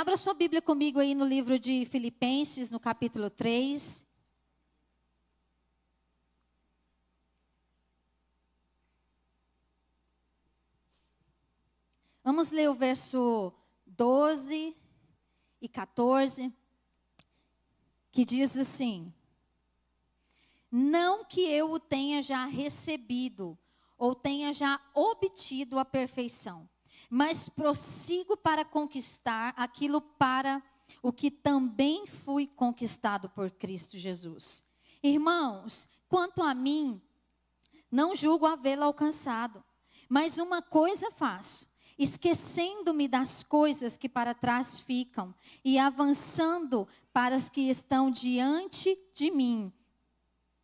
Abra sua Bíblia comigo aí no livro de Filipenses, no capítulo 3. Vamos ler o verso 12 e 14, que diz assim: não que eu o tenha já recebido, ou tenha já obtido a perfeição, mas prossigo para conquistar aquilo para o que também fui conquistado por Cristo Jesus. Irmãos, quanto a mim, não julgo havê-lo alcançado, mas uma coisa faço, esquecendo-me das coisas que para trás ficam e avançando para as que estão diante de mim,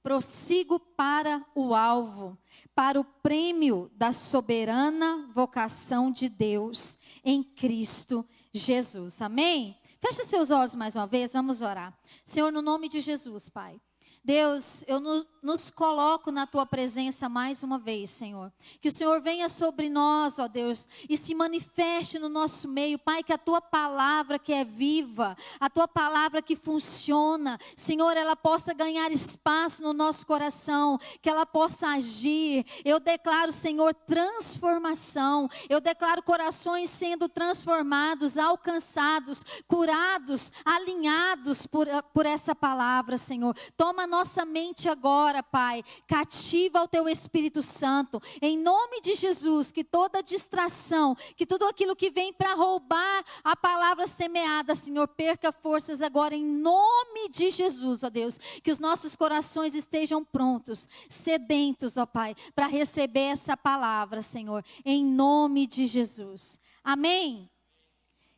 prossigo para o alvo, para o prêmio da soberana vocação de Deus em Cristo Jesus. Amém? Feche seus olhos mais uma vez, vamos orar. Senhor, no nome de Jesus, Pai. Deus, eu nos coloco na Tua presença mais uma vez, Senhor. Que o Senhor venha sobre nós, ó Deus, e se manifeste no nosso meio. Pai, que a Tua palavra que é viva, a Tua palavra que funciona, Senhor, ela possa ganhar espaço no nosso coração, que ela possa agir. Eu declaro, Senhor, transformação. Eu declaro corações sendo transformados, alcançados, curados, alinhados por essa palavra, Senhor. Toma nossa mente agora, Pai, cativa o Teu Espírito Santo, em nome de Jesus, que toda distração, que tudo aquilo que vem para roubar a palavra semeada, Senhor, perca forças agora, em nome de Jesus, ó Deus, que os nossos corações estejam prontos, sedentos, ó Pai, para receber essa palavra, Senhor, em nome de Jesus, amém?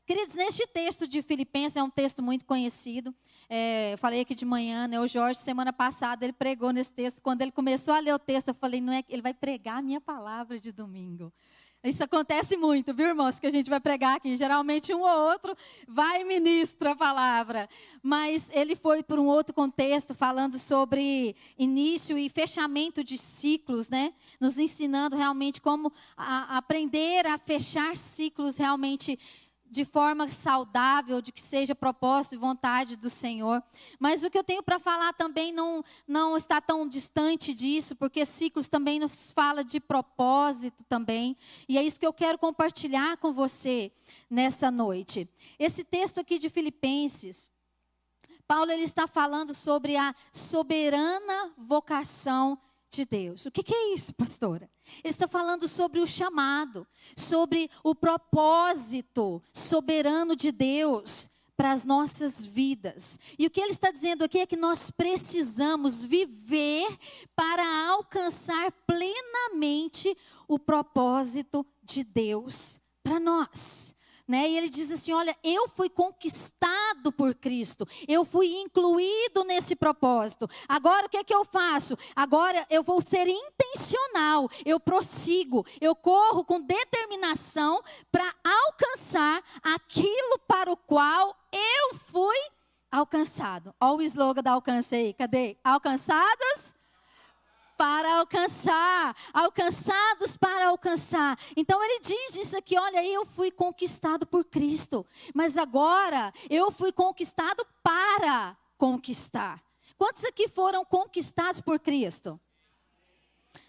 Queridos, neste texto de Filipenses, é um texto muito conhecido, eu falei aqui de manhã, né, o Jorge, semana passada, ele pregou nesse texto. Quando ele começou a ler o texto, eu falei, não é, ele vai pregar a minha palavra de domingo. Isso acontece muito, viu, irmãos, que a gente vai pregar aqui, geralmente um ou outro vai e ministra a palavra, mas ele foi por um outro contexto, falando sobre início e fechamento de ciclos, né, nos ensinando realmente como aprender a fechar ciclos realmente de forma saudável, de que seja propósito e vontade do Senhor. Mas o que eu tenho para falar também não está tão distante disso, porque ciclos também nos fala de propósito também. E é isso que eu quero compartilhar com você nessa noite. Esse texto aqui de Filipenses, Paulo ele está falando sobre a soberana vocação de Deus. O que é isso, pastora? Ele está falando sobre o chamado, sobre o propósito soberano de Deus para as nossas vidas. E o que ele está dizendo aqui é que nós precisamos viver para alcançar plenamente o propósito de Deus para nós. Né? E ele diz assim, olha, eu fui conquistado por Cristo, eu fui incluído nesse propósito. Agora o que é que eu faço? Agora eu vou ser intencional, eu prossigo, eu corro com determinação para alcançar aquilo para o qual eu fui alcançado. Olha o slogan da Alcance aí, cadê? Alcançados para alcançar, alcançados para alcançar. Então ele diz isso aqui, olha, eu fui conquistado por Cristo, mas agora eu fui conquistado para conquistar. Quantos aqui foram conquistados por Cristo?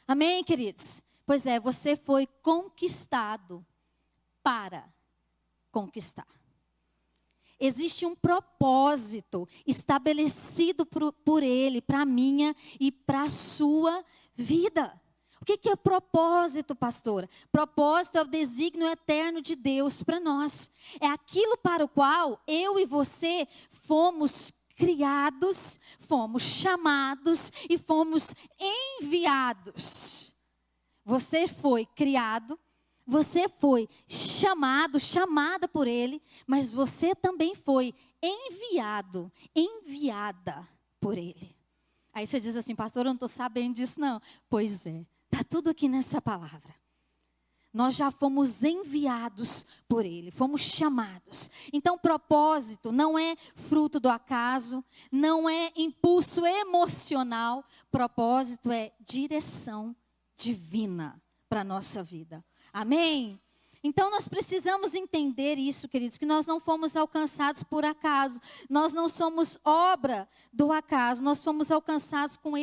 Amém, queridos? Pois é, você foi conquistado para conquistar. Existe um propósito estabelecido por Ele, para a minha e para a sua vida. O que é propósito, pastora? Propósito é o desígnio eterno de Deus para nós. É aquilo para o qual eu e você fomos criados, fomos chamados e fomos enviados. Você foi criado, você foi chamado, chamada por Ele, mas você também foi enviado, enviada por Ele. Aí você diz assim, pastor, eu não estou sabendo disso não. Pois é, está tudo aqui nessa palavra. Nós já fomos enviados por Ele, fomos chamados. Então, propósito não é fruto do acaso, não é impulso emocional. Propósito é direção divina para a nossa vida. Amém? Então nós precisamos entender isso, queridos, que nós não fomos alcançados por acaso. Nós não somos obra do acaso, nós fomos alcançados com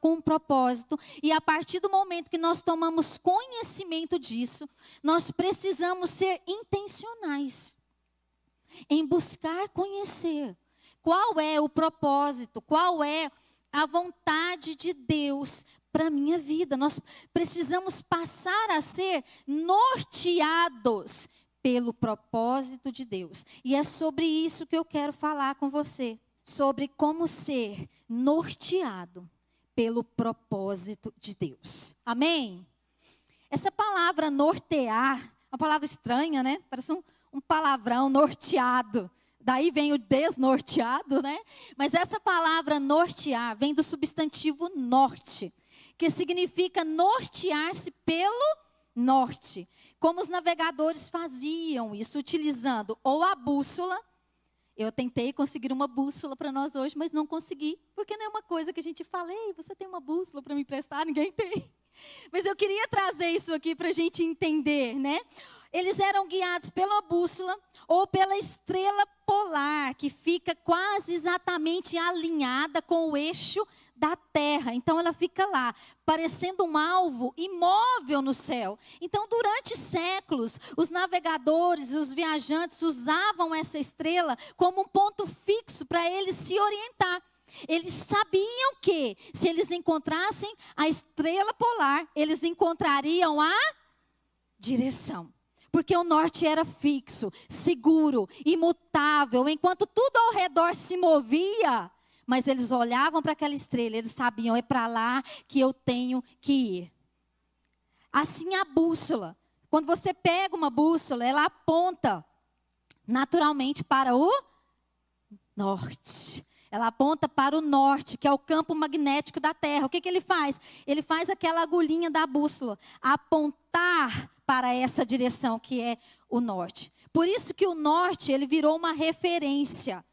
um propósito. E a partir do momento que nós tomamos conhecimento disso, nós precisamos ser intencionais em buscar conhecer qual é o propósito, qual é a vontade de Deus para a minha vida. Nós precisamos passar a ser norteados pelo propósito de Deus. E é sobre isso que eu quero falar com você. Sobre como ser norteado pelo propósito de Deus. Amém? Essa palavra nortear, uma palavra estranha, né? Parece um palavrão, norteado. Daí vem o desnorteado, né? Mas essa palavra nortear vem do substantivo norte, que significa nortear-se pelo norte. Como os navegadores faziam isso, utilizando ou a bússola. Eu tentei conseguir uma bússola para nós hoje, mas não consegui. Porque não é uma coisa que a gente fala, ei, você tem uma bússola para me emprestar? Ninguém tem. Mas eu queria trazer isso aqui para a gente entender, né? Eles eram guiados pela bússola ou pela estrela polar, que fica quase exatamente alinhada com o eixo da Terra. Então ela fica lá, parecendo um alvo imóvel no céu. Então durante séculos, os navegadores e os viajantes usavam essa estrela como um ponto fixo para eles se orientar. Eles sabiam que se eles encontrassem a estrela polar, eles encontrariam a direção. Porque o norte era fixo, seguro, imutável, enquanto tudo ao redor se movia. Mas eles olhavam para aquela estrela, eles sabiam, é para lá que eu tenho que ir. Assim a bússola. Quando você pega uma bússola, ela aponta naturalmente para o norte. Ela aponta para o norte, que é o campo magnético da Terra. O que ele faz? Ele faz aquela agulhinha da bússola apontar para essa direção, que é o norte. Por isso que o norte, ele virou uma referência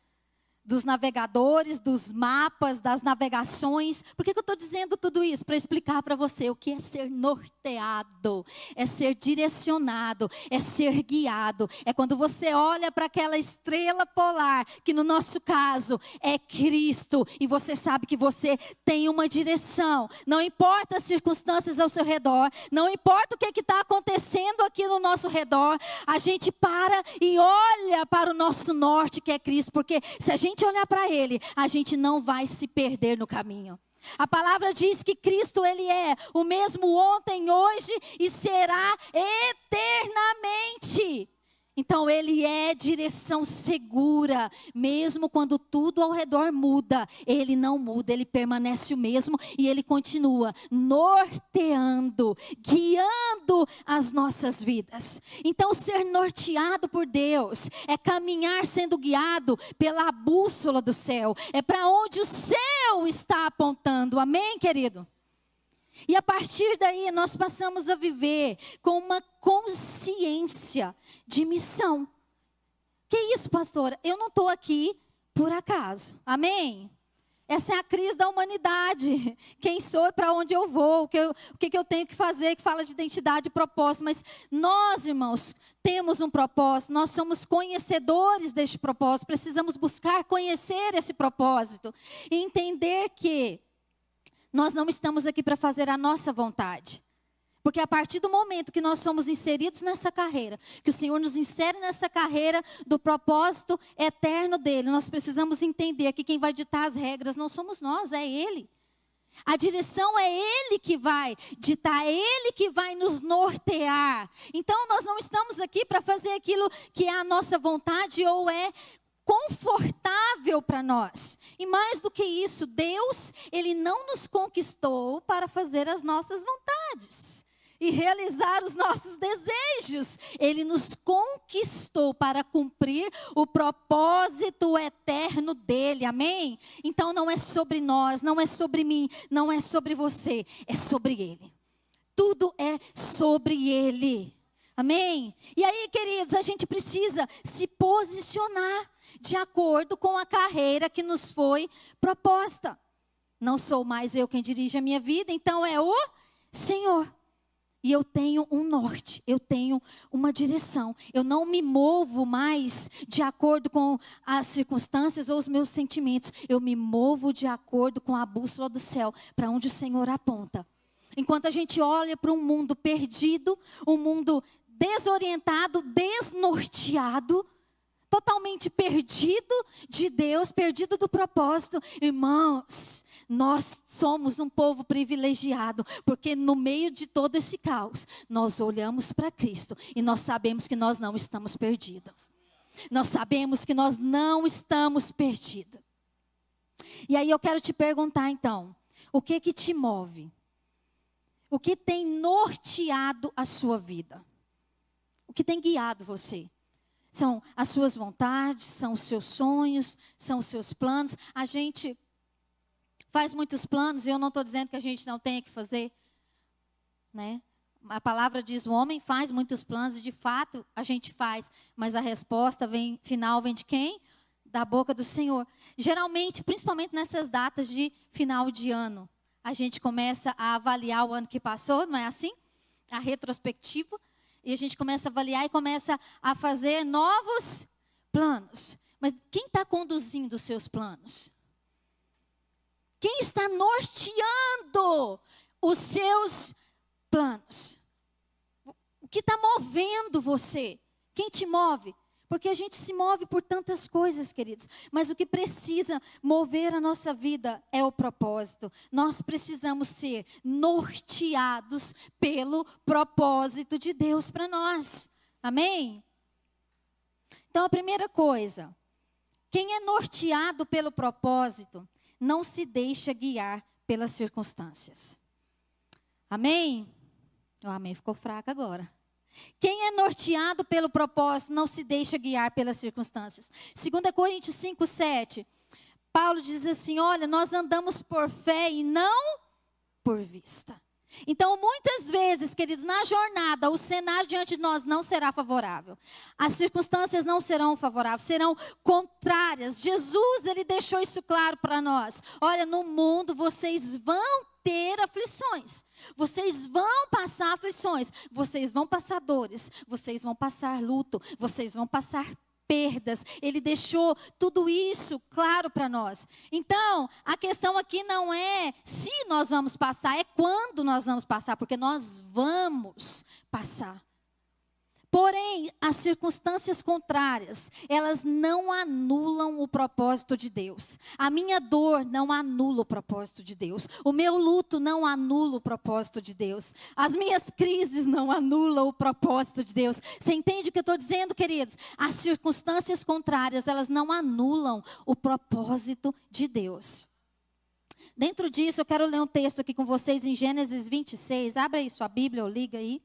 dos navegadores, dos mapas, das navegações. Por que eu estou dizendo tudo isso? Para explicar para você o que é ser norteado, é ser direcionado, é ser guiado. É quando você olha para aquela estrela polar, que no nosso caso é Cristo, e você sabe que você tem uma direção. Não importa as circunstâncias ao seu redor, não importa o que está acontecendo aqui no nosso redor, a gente para e olha para o nosso norte, que é Cristo, porque se a gente olhar para Ele, a gente não vai se perder no caminho. A palavra diz que Cristo, Ele é o mesmo ontem, hoje e será eternamente. Então Ele é direção segura, mesmo quando tudo ao redor muda, Ele não muda, Ele permanece o mesmo e Ele continua norteando, guiando as nossas vidas. Então ser norteado por Deus é caminhar sendo guiado pela bússola do céu, é para onde o céu está apontando, amém, querido? E a partir daí nós passamos a viver com uma consciência de missão. Que isso, pastora? Eu não estou aqui por acaso. Amém? Essa é a crise da humanidade. Quem sou e para onde eu vou? O que eu tenho que fazer? Que fala de identidade e propósito. Mas nós, irmãos, temos um propósito. Nós somos conhecedores deste propósito. Precisamos buscar conhecer esse propósito. E entender que nós não estamos aqui para fazer a nossa vontade. Porque a partir do momento que nós somos inseridos nessa carreira, que o Senhor nos insere nessa carreira do propósito eterno dEle, nós precisamos entender que quem vai ditar as regras não somos nós, é Ele. A direção é Ele que vai ditar, é Ele que vai nos nortear. Então nós não estamos aqui para fazer aquilo que é a nossa vontade ou é confortável para nós. E mais do que isso, Deus, Ele não nos conquistou para fazer as nossas vontades e realizar os nossos desejos. Ele nos conquistou para cumprir o propósito eterno dEle, amém? Então não é sobre nós, não é sobre mim, não é sobre você, é sobre Ele. Tudo é sobre Ele, amém? E aí, queridos, a gente precisa se posicionar de acordo com a carreira que nos foi proposta. Não sou mais eu quem dirige a minha vida, então é o Senhor. E eu tenho um norte, eu tenho uma direção. Eu não me movo mais de acordo com as circunstâncias ou os meus sentimentos. Eu me movo de acordo com a bússola do céu, para onde o Senhor aponta. Enquanto a gente olha para um mundo perdido, um mundo desorientado, desnorteado, totalmente perdido de Deus, perdido do propósito. Irmãos, nós somos um povo privilegiado, porque no meio de todo esse caos, nós olhamos para Cristo e nós sabemos que nós não estamos perdidos. Nós sabemos que nós não estamos perdidos. E aí eu quero te perguntar então, o que que te move? O que tem norteado a sua vida? O que tem guiado você? São as suas vontades, são os seus sonhos, são os seus planos. A gente faz muitos planos e eu não estou dizendo que a gente não tenha que fazer, né? A palavra diz, o homem faz muitos planos e de fato a gente faz. Mas a resposta final vem de quem? Da boca do Senhor. Geralmente, principalmente nessas datas de final de ano, a gente começa a avaliar o ano que passou, não é assim? A retrospectiva. E a gente começa a avaliar e começa a fazer novos planos. Mas quem está conduzindo os seus planos? Quem está norteando os seus planos? O que está movendo você? Quem te move? Porque a gente se move por tantas coisas, queridos. Mas o que precisa mover a nossa vida é o propósito. Nós precisamos ser norteados pelo propósito de Deus para nós. Amém? Então, a primeira coisa. Quem é norteado pelo propósito, não se deixa guiar pelas circunstâncias. Amém? O amém ficou fraco agora. Quem é norteado pelo propósito não se deixa guiar pelas circunstâncias. 2 Coríntios 5:7, Paulo diz assim, olha, nós andamos por fé e não por vista. Então, muitas vezes, queridos, na jornada, o cenário diante de nós não será favorável. As circunstâncias não serão favoráveis, serão contrárias. Jesus, ele deixou isso claro para nós. Olha, no mundo vocês vão ter aflições. Vocês vão passar aflições. Vocês vão passar dores. Vocês vão passar luto. Vocês vão passar perdas. Ele deixou tudo isso claro para nós. Então, a questão aqui não é se nós vamos passar, é quando nós vamos passar, porque nós vamos passar. Porém, as circunstâncias contrárias, elas não anulam o propósito de Deus. A minha dor não anula o propósito de Deus. O meu luto não anula o propósito de Deus. As minhas crises não anulam o propósito de Deus. Você entende o que eu estou dizendo, queridos? As circunstâncias contrárias, elas não anulam o propósito de Deus. Dentro disso, eu quero ler um texto aqui com vocês em Gênesis 26. Abra aí sua Bíblia ou liga aí.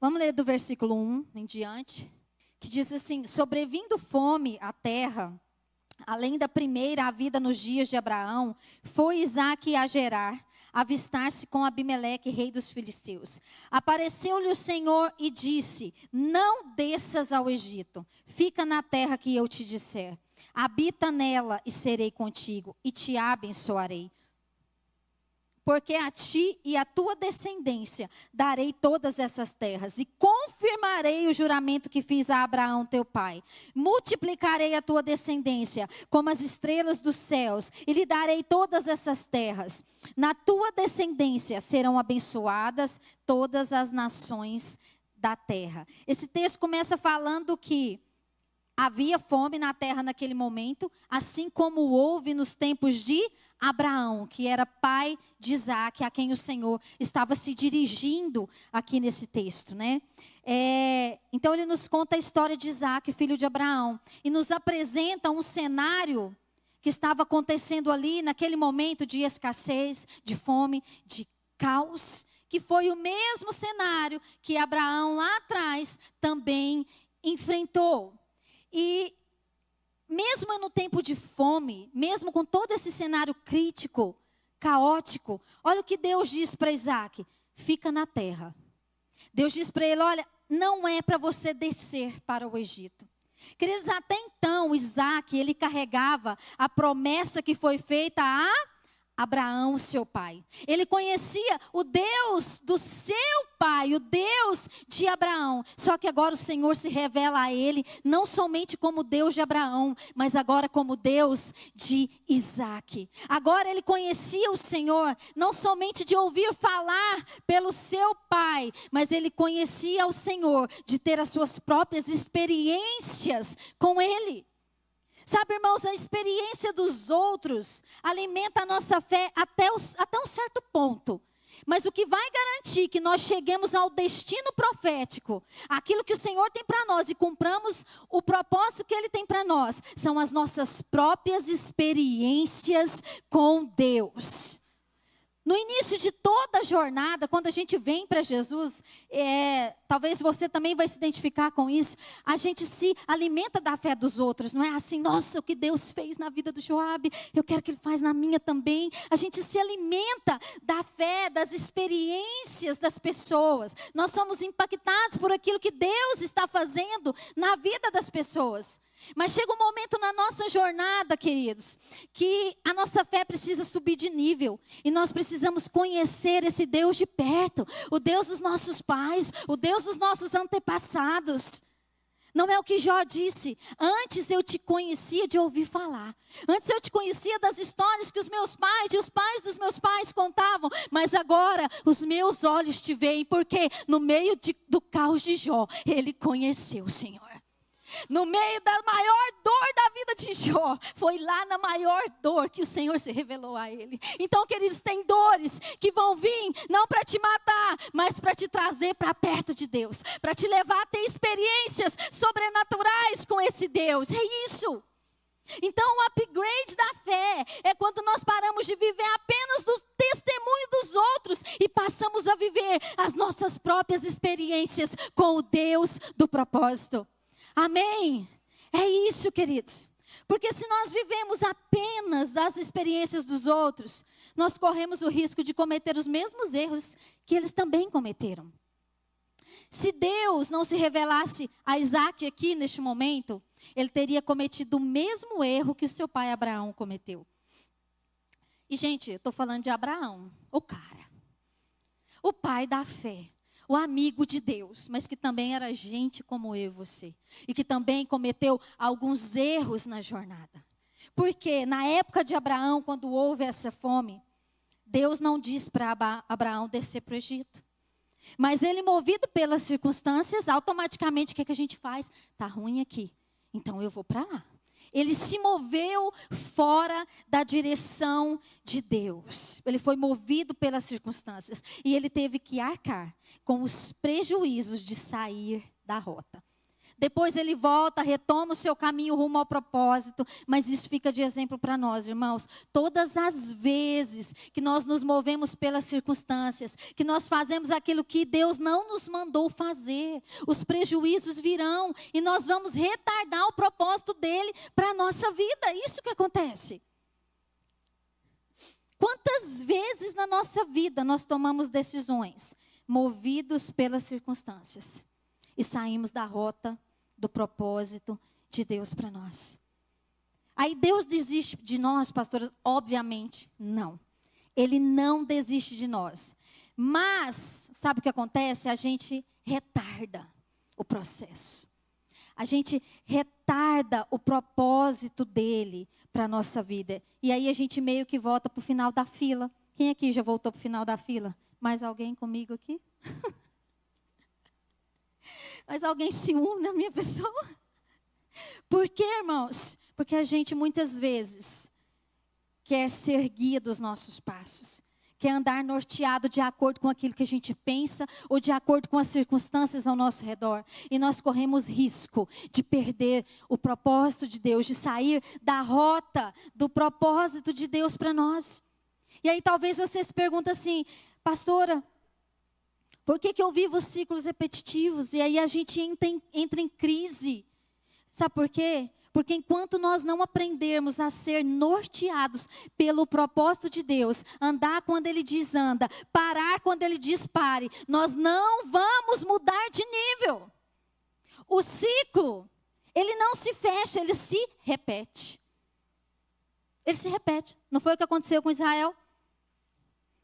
Vamos ler do versículo 1 em diante, que diz assim, sobrevindo fome à terra, além da primeira a vida nos dias de Abraão, foi Isaque a Gerar, avistar-se com Abimeleque, rei dos filisteus. Apareceu-lhe o Senhor e disse, não desças ao Egito, fica na terra que eu te disser. Habita nela e serei contigo, e te abençoarei. Porque a ti e a tua descendência darei todas essas terras, e confirmarei o juramento que fiz a Abraão teu pai. Multiplicarei a tua descendência como as estrelas dos céus, e lhe darei todas essas terras. Na tua descendência serão abençoadas todas as nações da terra. Esse texto começa falando que havia fome na terra naquele momento, assim como houve nos tempos de Abraão, que era pai de Isaque, a quem o Senhor estava se dirigindo aqui nesse texto, né? Então ele nos conta a história de Isaque, filho de Abraão, e nos apresenta um cenário que estava acontecendo ali naquele momento de escassez, de fome, de caos, que foi o mesmo cenário que Abraão lá atrás também enfrentou. E mesmo no tempo de fome, mesmo com todo esse cenário crítico, caótico, olha o que Deus diz para Isaque, fica na terra. Deus diz para ele, olha, não é para você descer para o Egito. Queridos, até então, Isaac, ele carregava a promessa que foi feita a Abraão, seu pai. Ele conhecia o Deus do seu pai, o Deus de Abraão. Só que agora o Senhor se revela a ele, não somente como Deus de Abraão, mas agora como Deus de Isaac. Agora ele conhecia o Senhor, não somente de ouvir falar pelo seu pai, mas ele conhecia o Senhor de ter as suas próprias experiências com ele. Sabe, irmãos, a experiência dos outros alimenta a nossa fé até um certo ponto. Mas o que vai garantir que nós cheguemos ao destino profético, aquilo que o Senhor tem para nós e cumpramos o propósito que Ele tem para nós, são as nossas próprias experiências com Deus. No início de toda a jornada, quando a gente vem para Jesus, talvez você também vai se identificar com isso, a gente se alimenta da fé dos outros, não é assim, nossa, o que Deus fez na vida do Joabe, eu quero que Ele faz na minha também. A gente se alimenta da fé, das experiências das pessoas. Nós somos impactados por aquilo que Deus está fazendo na vida das pessoas. Mas chega um momento na nossa jornada, queridos, que a nossa fé precisa subir de nível. E nós precisamos conhecer esse Deus de perto. O Deus dos nossos pais, o Deus dos nossos antepassados. Não é o que Jó disse: antes eu te conhecia de ouvir falar. Antes eu te conhecia das histórias que os meus pais e os pais dos meus pais contavam. Mas agora os meus olhos te veem, porque no meio do caos de Jó, ele conheceu o Senhor. No meio da maior dor da vida de Jó, foi lá na maior dor que o Senhor se revelou a ele. Então, queridos, tem dores que vão vir, não para te matar, mas para te trazer para perto de Deus. Para te levar a ter experiências sobrenaturais com esse Deus. É isso. Então, o upgrade da fé é quando nós paramos de viver apenas do testemunho dos outros e passamos a viver as nossas próprias experiências com o Deus do propósito. Amém? É isso, queridos. Porque se nós vivemos apenas das experiências dos outros, nós corremos o risco de cometer os mesmos erros que eles também cometeram. Se Deus não se revelasse a Isaac aqui neste momento, ele teria cometido o mesmo erro que o seu pai Abraão cometeu. E, gente, eu estou falando de Abraão, o cara, o pai da fé. O amigo de Deus, mas que também era gente como eu e você. E que também cometeu alguns erros na jornada. Porque na época de Abraão, quando houve essa fome, Deus não disse para Abraão descer para o Egito. Mas ele, movido pelas circunstâncias, automaticamente o que a gente faz? Está ruim aqui, então eu vou para lá. Ele se moveu fora da direção de Deus. Ele foi movido pelas circunstâncias. E ele teve que arcar com os prejuízos de sair da rota. Depois ele volta, retoma o seu caminho rumo ao propósito. Mas isso fica de exemplo para nós, irmãos. Todas as vezes que nós nos movemos pelas circunstâncias, que nós fazemos aquilo que Deus não nos mandou fazer, os prejuízos virão e nós vamos retardar o propósito dele para a nossa vida. Isso que acontece. Quantas vezes na nossa vida nós tomamos decisões movidos pelas circunstâncias e saímos da rota do propósito de Deus para nós? Aí Deus desiste de nós, pastora? Obviamente, não. Ele não desiste de nós. Mas, sabe o que acontece? A gente retarda o processo. A gente retarda o propósito dele para a nossa vida. E aí a gente meio que volta para o final da fila. Quem aqui já voltou para o final da fila? Mais alguém comigo aqui? Mas alguém se une à minha pessoa? Por quê, irmãos? Porque a gente muitas vezes quer ser guia dos nossos passos. Quer andar norteado de acordo com aquilo que a gente pensa ou de acordo com as circunstâncias ao nosso redor. E nós corremos risco de perder o propósito de Deus, de sair da rota do propósito de Deus para nós. E aí talvez você se pergunte assim: pastora, por que eu vivo ciclos repetitivos? E aí a gente entra em crise. Sabe por quê? Porque enquanto nós não aprendermos a ser norteados pelo propósito de Deus, andar quando Ele diz anda, parar quando Ele diz pare, nós não vamos mudar de nível. O ciclo Ele não se fecha, ele se repete. Ele se repete. Não foi o que aconteceu com Israel?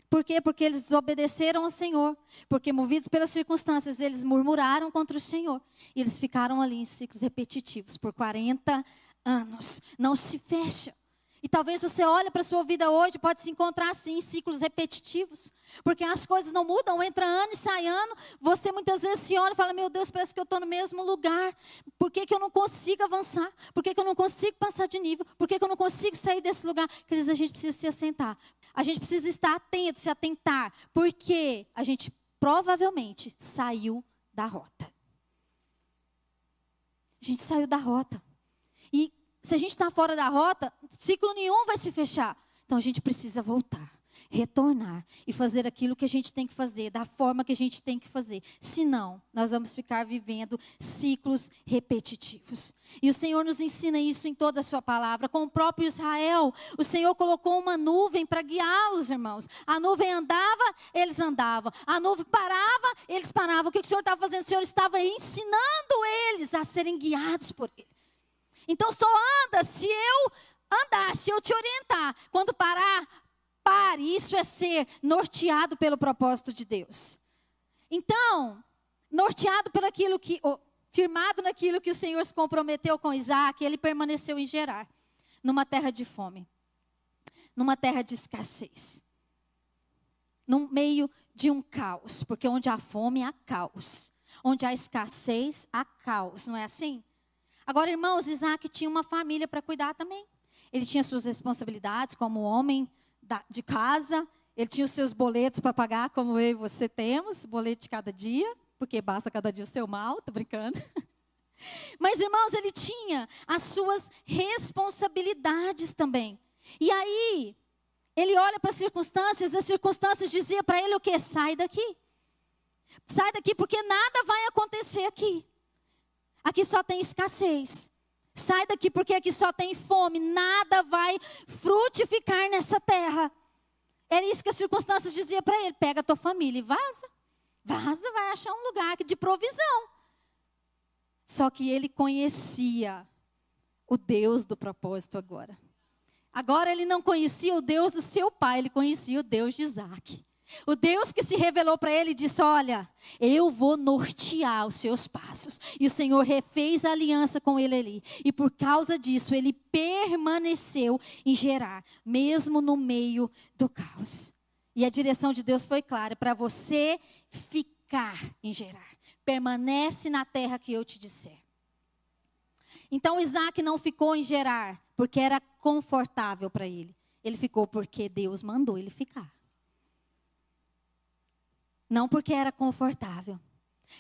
Por quê? Porque eles desobedeceram ao Senhor. Porque movidos pelas circunstâncias, eles murmuraram contra o Senhor. E eles ficaram ali em ciclos repetitivos por 40 anos. Não se fecha. E talvez você olhe para a sua vida hoje, pode se encontrar assim em ciclos repetitivos. Porque as coisas não mudam, entra ano e sai ano. Você muitas vezes se olha e fala, meu Deus, parece que eu estou no mesmo lugar. Por que eu não consigo avançar? Por que eu não consigo passar de nível? Por que eu não consigo sair desse lugar? Queridos, a gente precisa se assentar. A gente precisa estar atento, se atentar. Porque a gente provavelmente saiu da rota. A gente saiu da rota. E se a gente está fora da rota, ciclo nenhum vai se fechar. Então a gente precisa voltar, retornar e fazer aquilo que a gente tem que fazer, da forma que a gente tem que fazer. Senão, nós vamos ficar vivendo ciclos repetitivos. E o Senhor nos ensina isso em toda a sua palavra. Com o próprio Israel, o Senhor colocou uma nuvem para guiá-los, irmãos. A nuvem andava, eles andavam. A nuvem parava, eles paravam. O que o Senhor estava fazendo? O Senhor estava ensinando eles a serem guiados por Ele. Então só anda se eu andar, se eu te orientar. Quando parar, pare. Isso é ser norteado pelo propósito de Deus. Então, norteado por aquilo que, firmado naquilo que o Senhor se comprometeu com Isaac, ele permaneceu em Gerar, numa terra de fome, numa terra de escassez, no meio de um caos, porque onde há fome há caos, onde há escassez há caos, não é assim? Agora, irmãos, Isaac tinha uma família para cuidar também. Ele tinha suas responsabilidades como homem de casa. Ele tinha os seus boletos para pagar, como eu e você temos. Boleto de cada dia, porque basta cada dia o seu mal. Estou brincando. Mas, irmãos, ele tinha as suas responsabilidades também. E aí, ele olha para as circunstâncias diziam para ele o quê? Sai daqui. Sai daqui, porque nada vai acontecer aqui. Aqui só tem escassez. Sai daqui porque aqui só tem fome. Nada vai frutificar nessa terra. Era isso que as circunstâncias diziam para ele. Pega a tua família e vaza. Vaza, vai achar um lugar de provisão. Só que ele conhecia o Deus do propósito agora. Agora ele não conhecia o Deus do seu pai. Ele conhecia o Deus de Isaac. O Deus que se revelou para ele disse, olha, eu vou nortear os seus passos. E o Senhor refez a aliança com ele ali. E por causa disso, ele permaneceu em Gerar, mesmo no meio do caos. E a direção de Deus foi clara, para você ficar em Gerar. Permanece na terra que eu te disser. Então Isaac não ficou em Gerar, porque era confortável para ele. Ele ficou porque Deus mandou ele ficar. Não porque era confortável.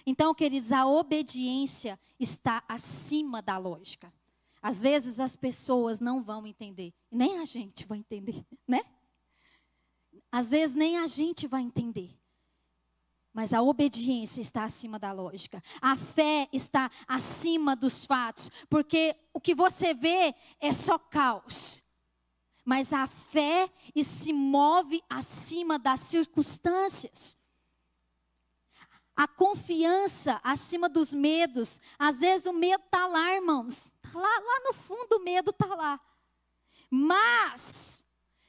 Então, queridos, a obediência está acima da lógica. Às vezes as pessoas não vão entender. Nem a gente vai entender, né? Às vezes nem a gente vai entender. Mas a obediência está acima da lógica. A fé está acima dos fatos. Porque o que você vê é só caos. Mas a fé se move acima das circunstâncias. A confiança acima dos medos. Às vezes o medo está lá, irmãos. Tá lá no fundo o medo está lá. Mas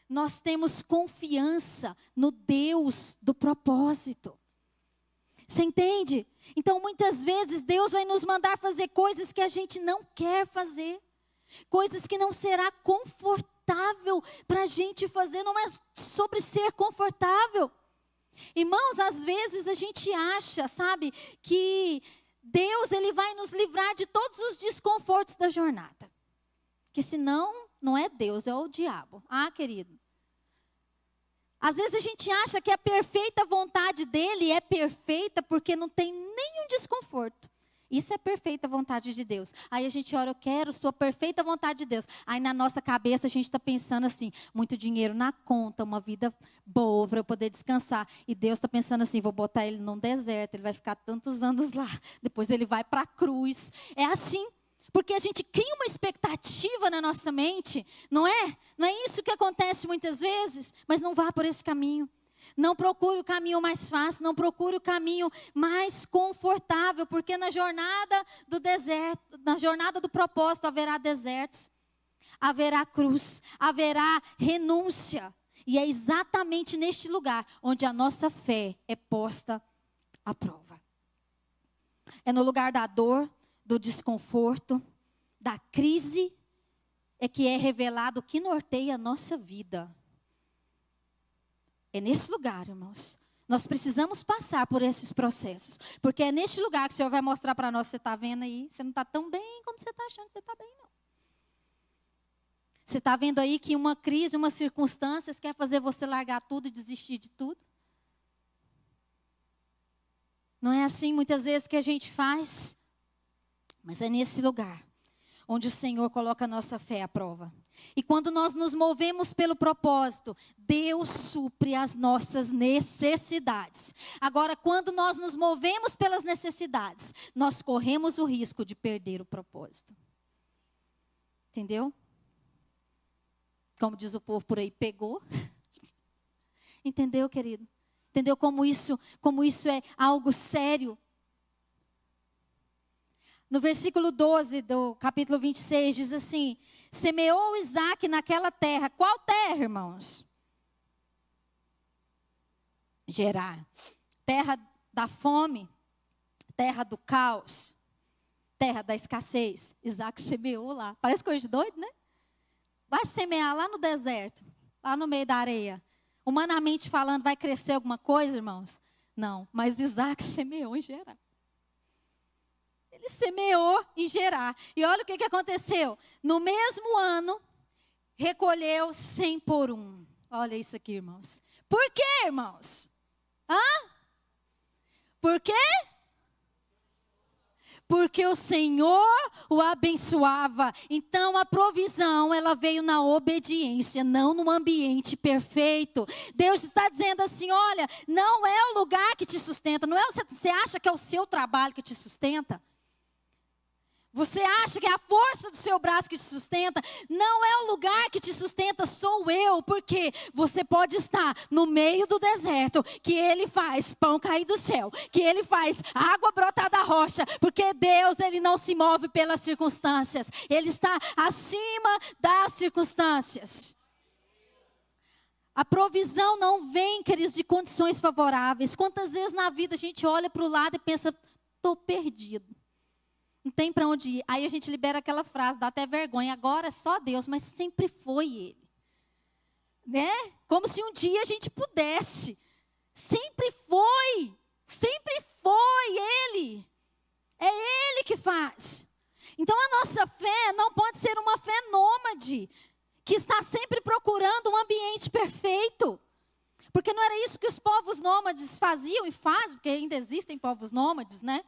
nós temos confiança no Deus do propósito. Você entende? Então muitas vezes Deus vai nos mandar fazer coisas que a gente não quer fazer. Coisas que não será confortável para a gente fazer. Não é sobre ser confortável. Irmãos, às vezes a gente acha, sabe, que Deus ele vai nos livrar de todos os desconfortos da jornada. Que senão, não é Deus, é o diabo. Ah, querido. Às vezes a gente acha que a perfeita vontade dele é perfeita porque não tem nenhum desconforto. Isso é perfeita vontade de Deus. Aí a gente ora, eu quero sua perfeita vontade de Deus. Aí na nossa cabeça a gente está pensando assim, muito dinheiro na conta, uma vida boa para eu poder descansar. E Deus está pensando assim, vou botar ele num deserto, ele vai ficar tantos anos lá. Depois ele vai para a cruz. É assim, porque a gente cria uma expectativa na nossa mente, não é? Não é isso que acontece muitas vezes, mas não vá por esse caminho. Não procure o caminho mais fácil, não procure o caminho mais confortável, porque na jornada do deserto, na jornada do propósito haverá desertos, haverá cruz, haverá renúncia. E é exatamente neste lugar onde a nossa fé é posta à prova. É no lugar da dor, do desconforto, da crise, é que é revelado o que norteia a nossa vida. É nesse lugar, irmãos. Nós precisamos passar por esses processos. Porque é neste lugar que o Senhor vai mostrar para nós, você está vendo aí, você não está tão bem como você está achando que você está bem, não. Você está vendo aí que uma crise, uma circunstância quer fazer você largar tudo e desistir de tudo? Não é assim muitas vezes que a gente faz? Mas é nesse lugar onde o Senhor coloca a nossa fé à prova. E quando nós nos movemos pelo propósito, Deus supre as nossas necessidades. Agora, quando nós nos movemos pelas necessidades, nós corremos o risco de perder o propósito. Entendeu? Como diz o povo por aí, pegou? Entendeu, querido? Entendeu como isso é algo sério? No versículo 12 do capítulo 26, diz assim: semeou Isaac naquela terra. Qual terra, irmãos? Gerar. Terra da fome, terra do caos, terra da escassez. Isaac semeou lá. Parece coisa de doido, né? Vai semear lá no deserto, lá no meio da areia. Humanamente falando, vai crescer alguma coisa, irmãos? Não, mas Isaac semeou em Gerar. Ele semeou em Gerar. E olha o que aconteceu. No mesmo ano, recolheu 100 por 1. Olha isso aqui, irmãos. Por quê, irmãos? Por quê? Porque o Senhor o abençoava. Então a provisão, ela veio na obediência, não no ambiente perfeito. Deus está dizendo assim, olha, não é o lugar que te sustenta, não é você acha que é o seu trabalho que te sustenta? Você acha que é a força do seu braço que te sustenta? Não é o lugar que te sustenta, sou eu. Porque você pode estar no meio do deserto, que Ele faz pão cair do céu, que Ele faz água brotar da rocha. Porque Deus, Ele não se move pelas circunstâncias. Ele está acima das circunstâncias. A provisão não vem, queridos, de condições favoráveis. Quantas vezes na vida a gente olha para o lado e pensa, estou perdido. Não tem para onde ir. Aí a gente libera aquela frase, dá até vergonha. Agora é só Deus, mas sempre foi Ele. Né? Como se um dia a gente pudesse. Sempre foi Ele. É Ele que faz. Então a nossa fé não pode ser uma fé nômade, que está sempre procurando um ambiente perfeito. Porque não era isso que os povos nômades faziam e fazem, porque ainda existem povos nômades, né?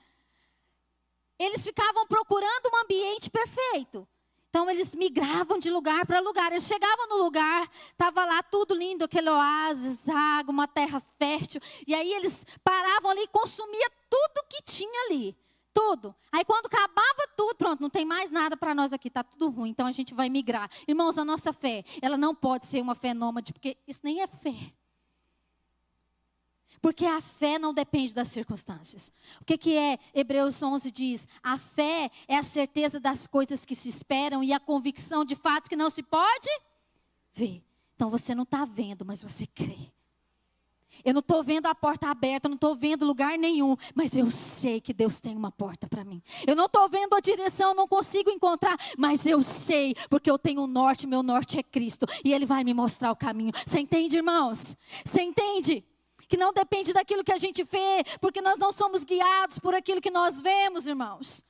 Eles ficavam procurando um ambiente perfeito. Então, eles migravam de lugar para lugar. Eles chegavam no lugar, estava lá tudo lindo, aquele oásis, água, uma terra fértil. E aí, eles paravam ali e consumiam tudo que tinha ali. Tudo. Aí, quando acabava tudo, pronto, não tem mais nada para nós aqui, está tudo ruim. Então, a gente vai migrar. Irmãos, a nossa fé, ela não pode ser uma fé nômade, porque isso nem é fé. Porque a fé não depende das circunstâncias. O que é? Hebreus 11 diz, a fé é a certeza das coisas que se esperam e a convicção de fatos que não se pode ver. Então você não está vendo, mas você crê. Eu não estou vendo a porta aberta, eu não estou vendo lugar nenhum, mas eu sei que Deus tem uma porta para mim. Eu não estou vendo a direção, não consigo encontrar, mas eu sei, porque eu tenho um norte, meu norte é Cristo, e Ele vai me mostrar o caminho. Você entende, irmãos? Você entende? Que não depende daquilo que a gente vê, porque nós não somos guiados por aquilo que nós vemos, irmãos.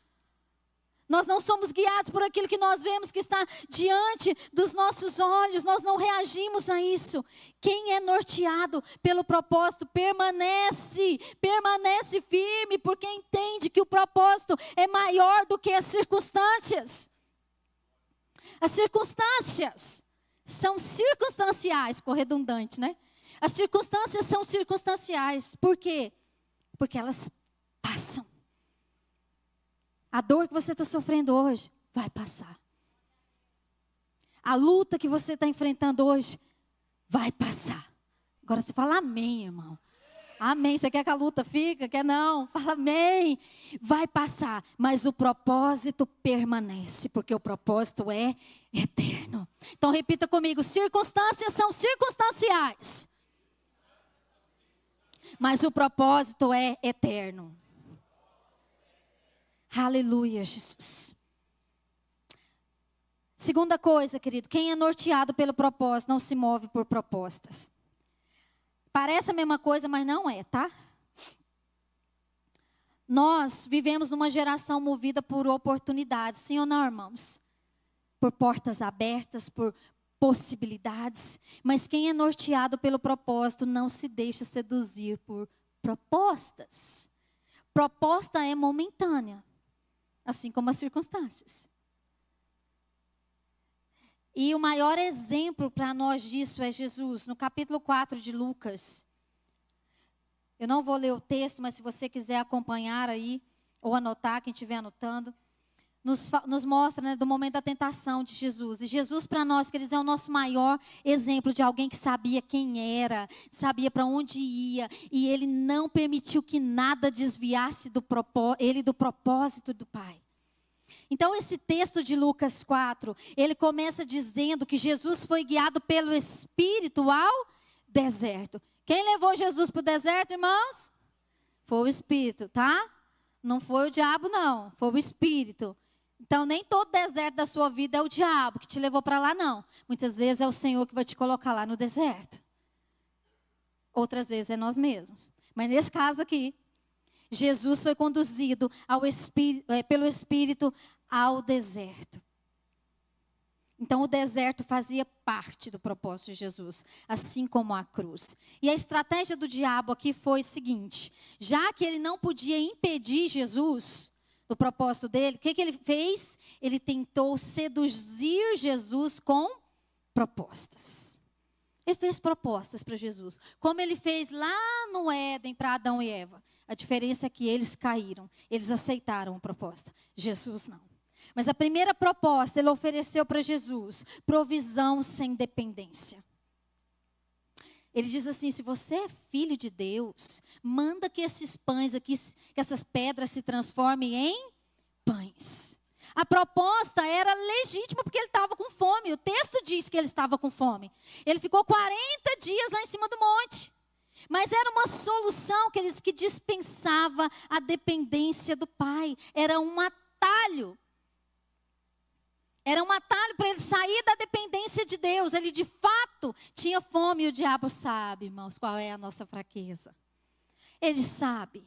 Nós não somos guiados por aquilo que nós vemos que está diante dos nossos olhos, nós não reagimos a isso. Quem é norteado pelo propósito permanece firme, porque entende que o propósito é maior do que as circunstâncias. As circunstâncias são circunstanciais, ficou redundante, né? As circunstâncias são circunstanciais. Por quê? Porque elas passam. A dor que você está sofrendo hoje vai passar. A luta que você está enfrentando hoje vai passar. Agora você fala amém, irmão. Amém. Você quer que a luta fique? Quer não? Fala amém. Vai passar, mas o propósito permanece, porque o propósito é eterno. Então repita comigo: circunstâncias são circunstanciais, mas o propósito é eterno. Aleluia, Jesus. Segunda coisa, querido, quem é norteado pelo propósito não se move por propostas. Parece a mesma coisa, mas não é, tá? Nós vivemos numa geração movida por oportunidades, sim ou não, irmãos? Por portas abertas, por possibilidades. Mas quem é norteado pelo propósito não se deixa seduzir por propostas. Proposta é momentânea, assim como as circunstâncias. E o maior exemplo para nós disso é Jesus, no capítulo 4 de Lucas. Eu não vou ler o texto, mas se você quiser acompanhar aí, ou anotar, quem estiver anotando, nos mostra, né, do momento da tentação de Jesus. E Jesus, para nós, queridos, é o nosso maior exemplo de alguém que sabia quem era, sabia para onde ia, e ele não permitiu que nada desviasse ele do propósito do Pai. Então, esse texto de Lucas 4, ele começa dizendo que Jesus foi guiado pelo Espírito ao deserto. Quem levou Jesus para o deserto, irmãos? Foi o Espírito, tá? Não foi o diabo, não. Foi o Espírito. Então, nem todo deserto da sua vida é o diabo que te levou para lá, não. Muitas vezes é o Senhor que vai te colocar lá no deserto. Outras vezes é nós mesmos. Mas nesse caso aqui, Jesus foi conduzido pelo Espírito ao deserto. Então, o deserto fazia parte do propósito de Jesus, assim como a cruz. E a estratégia do diabo aqui foi o seguinte: já que ele não podia impedir Jesus do propósito dele, o que ele fez? Ele tentou seduzir Jesus com propostas. Ele fez propostas para Jesus, como ele fez lá no Éden para Adão e Eva. A diferença é que eles caíram, eles aceitaram a proposta. Jesus não. Mas a primeira proposta, ele ofereceu para Jesus provisão sem dependência. Ele diz assim: se você é filho de Deus, manda que esses pães aqui, que essas pedras se transformem em pães. A proposta era legítima porque ele estava com fome. O texto diz que ele estava com fome. Ele ficou 40 dias lá em cima do monte. Mas era uma solução que dispensava a dependência do Pai. Era um atalho. Era um atalho para ele sair da dependência de Deus. Ele de fato tinha fome e o diabo sabe, irmãos, qual é a nossa fraqueza. Ele sabe.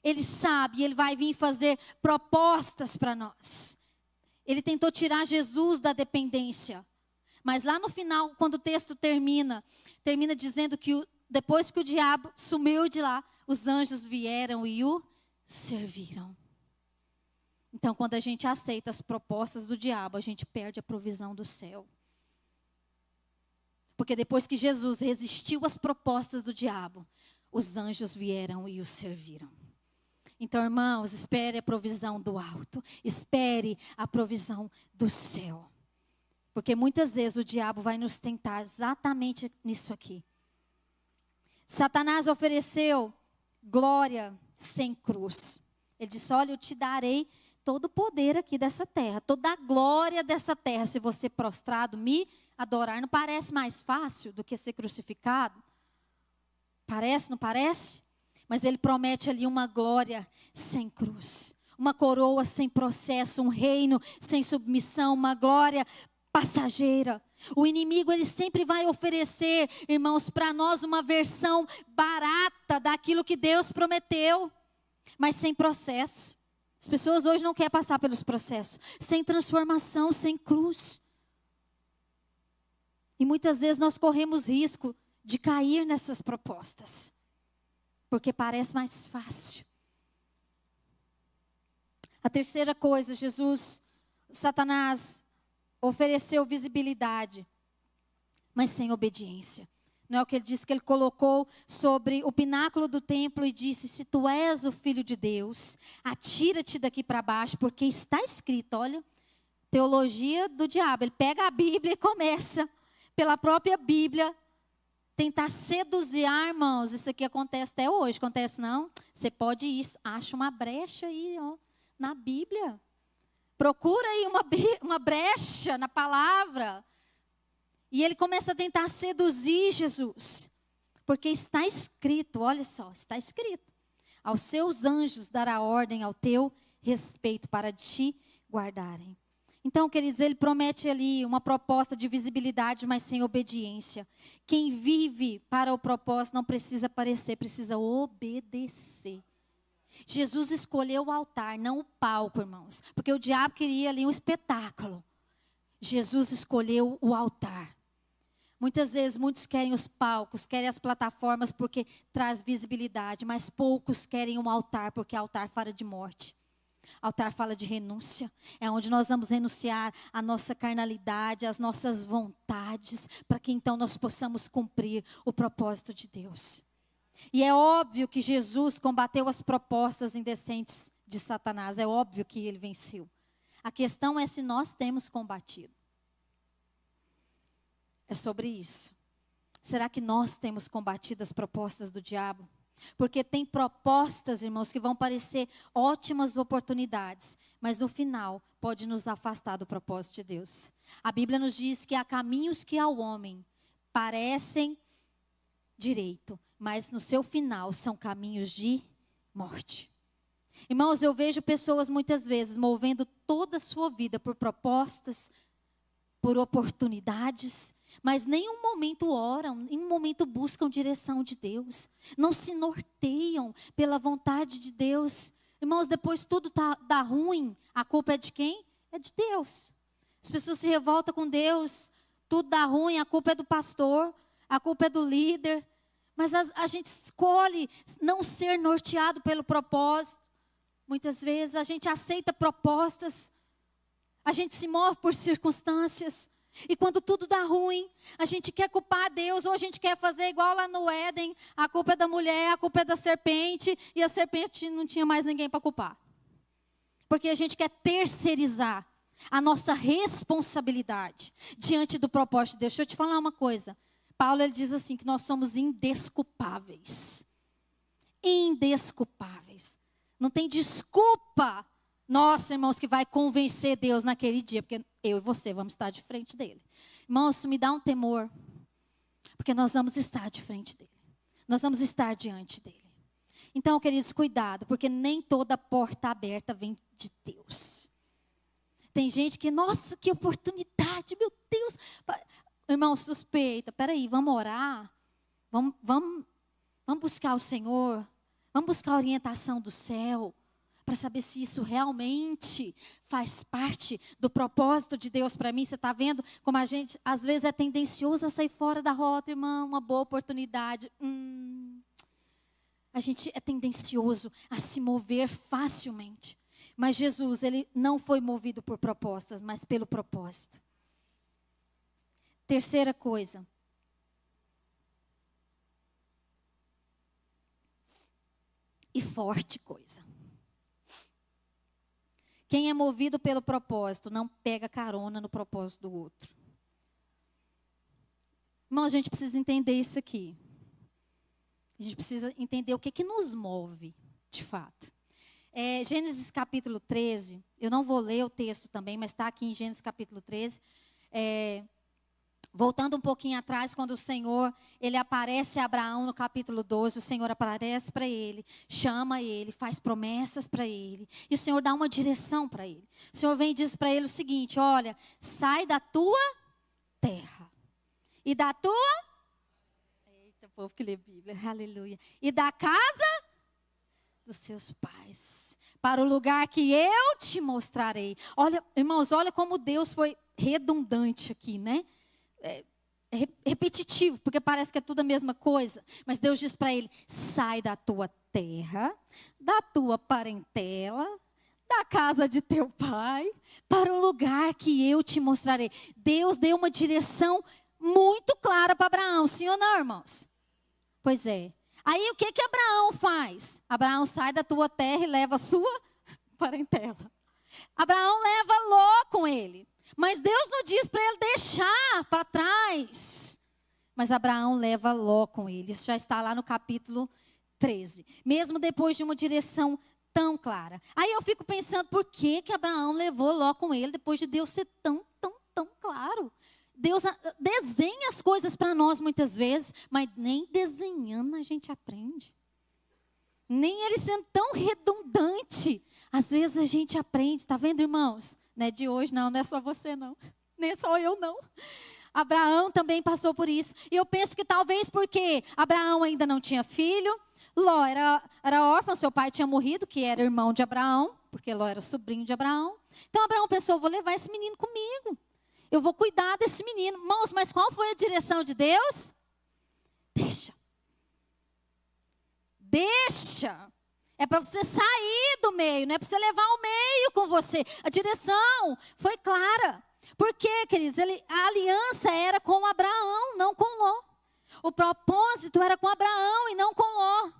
Ele sabe e ele vai vir fazer propostas para nós. Ele tentou tirar Jesus da dependência. Mas lá no final, quando o texto termina dizendo que depois que o diabo sumiu de lá, os anjos vieram e o serviram. Então, quando a gente aceita as propostas do diabo, a gente perde a provisão do céu. Porque depois que Jesus resistiu às propostas do diabo, os anjos vieram e o serviram. Então, irmãos, espere a provisão do alto. Espere a provisão do céu. Porque muitas vezes o diabo vai nos tentar exatamente nisso aqui. Satanás ofereceu glória sem cruz. Ele disse: olha, eu te darei todo o poder aqui dessa terra, toda a glória dessa terra, se você prostrado me adorar. Não parece mais fácil do que ser crucificado? Parece, não parece? Mas ele promete ali uma glória sem cruz, uma coroa sem processo, um reino sem submissão, uma glória passageira. O inimigo, ele sempre vai oferecer, irmãos, para nós uma versão barata daquilo que Deus prometeu, mas sem processo. As pessoas hoje não querem passar pelos processos, sem transformação, sem cruz. E muitas vezes nós corremos risco de cair nessas propostas, porque parece mais fácil. A terceira coisa, Satanás ofereceu visibilidade, mas sem obediência. Não é o que ele disse, que ele colocou sobre o pináculo do templo e disse: se tu és o Filho de Deus, atira-te daqui para baixo, porque está escrito. Olha, teologia do diabo. Ele pega a Bíblia e começa, pela própria Bíblia, tentar seduzir, irmãos, isso aqui acontece até hoje, acontece não? Você pode ir, acha uma brecha aí, ó, na Bíblia. Procura aí uma brecha na palavra. E ele começa a tentar seduzir Jesus. Porque está escrito, olha só, está escrito. Aos seus anjos dará ordem ao teu respeito para te guardarem. Então, queridos, ele promete ali uma proposta de visibilidade, mas sem obediência. Quem vive para o propósito não precisa aparecer, precisa obedecer. Jesus escolheu o altar, não o palco, irmãos. Porque o diabo queria ali um espetáculo. Jesus escolheu o altar. Muitas vezes, muitos querem os palcos, querem as plataformas porque traz visibilidade. Mas poucos querem um altar, porque altar fala de morte. Altar fala de renúncia. É onde nós vamos renunciar à nossa carnalidade, às nossas vontades, para que então nós possamos cumprir o propósito de Deus. E é óbvio que Jesus combateu as propostas indecentes de Satanás. É óbvio que ele venceu. A questão é se nós temos combatido. É sobre isso. Será que nós temos combatido as propostas do diabo? Porque tem propostas, irmãos, que vão parecer ótimas oportunidades, mas no final pode nos afastar do propósito de Deus. A Bíblia nos diz que há caminhos que ao homem parecem direito, mas no seu final são caminhos de morte. Irmãos, eu vejo pessoas muitas vezes movendo toda a sua vida por propostas, por oportunidades, mas nenhum momento oram, nenhum momento buscam direção de Deus. Não se norteiam pela vontade de Deus. Irmãos, depois tudo dá ruim, a culpa é de quem? É de Deus. As pessoas se revoltam com Deus, tudo dá ruim, a culpa é do pastor, a culpa é do líder. Mas a gente escolhe não ser norteado pelo propósito. Muitas vezes a gente aceita propostas, a gente se move por circunstâncias. E quando tudo dá ruim, a gente quer culpar a Deus, ou a gente quer fazer igual lá no Éden, a culpa é da mulher, a culpa é da serpente, e a serpente não tinha mais ninguém para culpar. Porque a gente quer terceirizar a nossa responsabilidade diante do propósito de Deus. Deixa eu te falar uma coisa. Paulo ele diz assim, que nós somos indesculpáveis. Indesculpáveis. Não tem desculpa. Nossa, irmãos, que vai convencer Deus naquele dia, porque eu e você vamos estar de frente dele. Irmãos, isso me dá um temor, porque nós vamos estar de frente dele. Nós vamos estar diante dele. Então, queridos, cuidado, porque nem toda porta aberta vem de Deus. Tem gente que, nossa, que oportunidade, meu Deus. Irmão, suspeita, peraí, vamos orar? Vamos buscar o Senhor? Vamos buscar a orientação do céu? Para saber se isso realmente faz parte do propósito de Deus para mim. Você está vendo como a gente, às vezes, é tendencioso a sair fora da rota, irmão, uma boa oportunidade. A gente é tendencioso a se mover facilmente. Mas Jesus, ele não foi movido por propostas, mas pelo propósito. Terceira coisa. E forte coisa. Quem é movido pelo propósito não pega carona no propósito do outro. Irmão, a gente precisa entender isso aqui. A gente precisa entender o que nos move, de fato. Gênesis capítulo 13, eu não vou ler o texto também, mas está aqui em Gênesis capítulo 13. Voltando um pouquinho atrás, quando o Senhor, ele aparece a Abraão no capítulo 12, o Senhor aparece para ele, chama ele, faz promessas para ele, e o Senhor dá uma direção para ele. O Senhor vem e diz para ele o seguinte, olha, sai da tua terra, e da tua, eita, povo que lê Bíblia, aleluia, e da casa dos seus pais, para o lugar que eu te mostrarei. Olha, irmãos, olha como Deus foi redundante aqui, né? É repetitivo, porque parece que é tudo a mesma coisa. Mas Deus diz para ele, sai da tua terra, da tua parentela, da casa de teu pai, para o lugar que eu te mostrarei. Deus deu uma direção muito clara para Abraão, sim ou não, irmãos? Pois é. Aí o que Abraão faz? Abraão sai da tua terra e leva a sua parentela. Abraão leva Ló com ele. Mas Deus não diz para ele deixar para trás. mas Abraão leva Ló com ele. Isso já está lá no capítulo 13. Mesmo depois de uma direção tão clara. Aí eu fico pensando, por que Abraão levou Ló com ele, depois de Deus ser tão claro? Deus desenha as coisas para nós muitas vezes, mas nem desenhando a gente aprende. Nem ele sendo tão redundante, às vezes a gente aprende. Está vendo, irmãos? Não é de hoje, não é só você, não. Nem é só eu, não. Abraão também passou por isso. E eu penso que talvez porque Abraão ainda não tinha filho, Ló era órfão, seu pai tinha morrido, que era irmão de Abraão, porque Ló era sobrinho de Abraão. Então Abraão pensou, vou levar esse menino comigo. Eu vou cuidar desse menino. Irmãos, mas qual foi a direção de Deus? Deixa. É para você sair do meio, não é para você levar o meio com você. A direção foi clara. Por quê, queridos? A aliança era com Abraão, não com Ló. O propósito era com Abraão e não com Ló.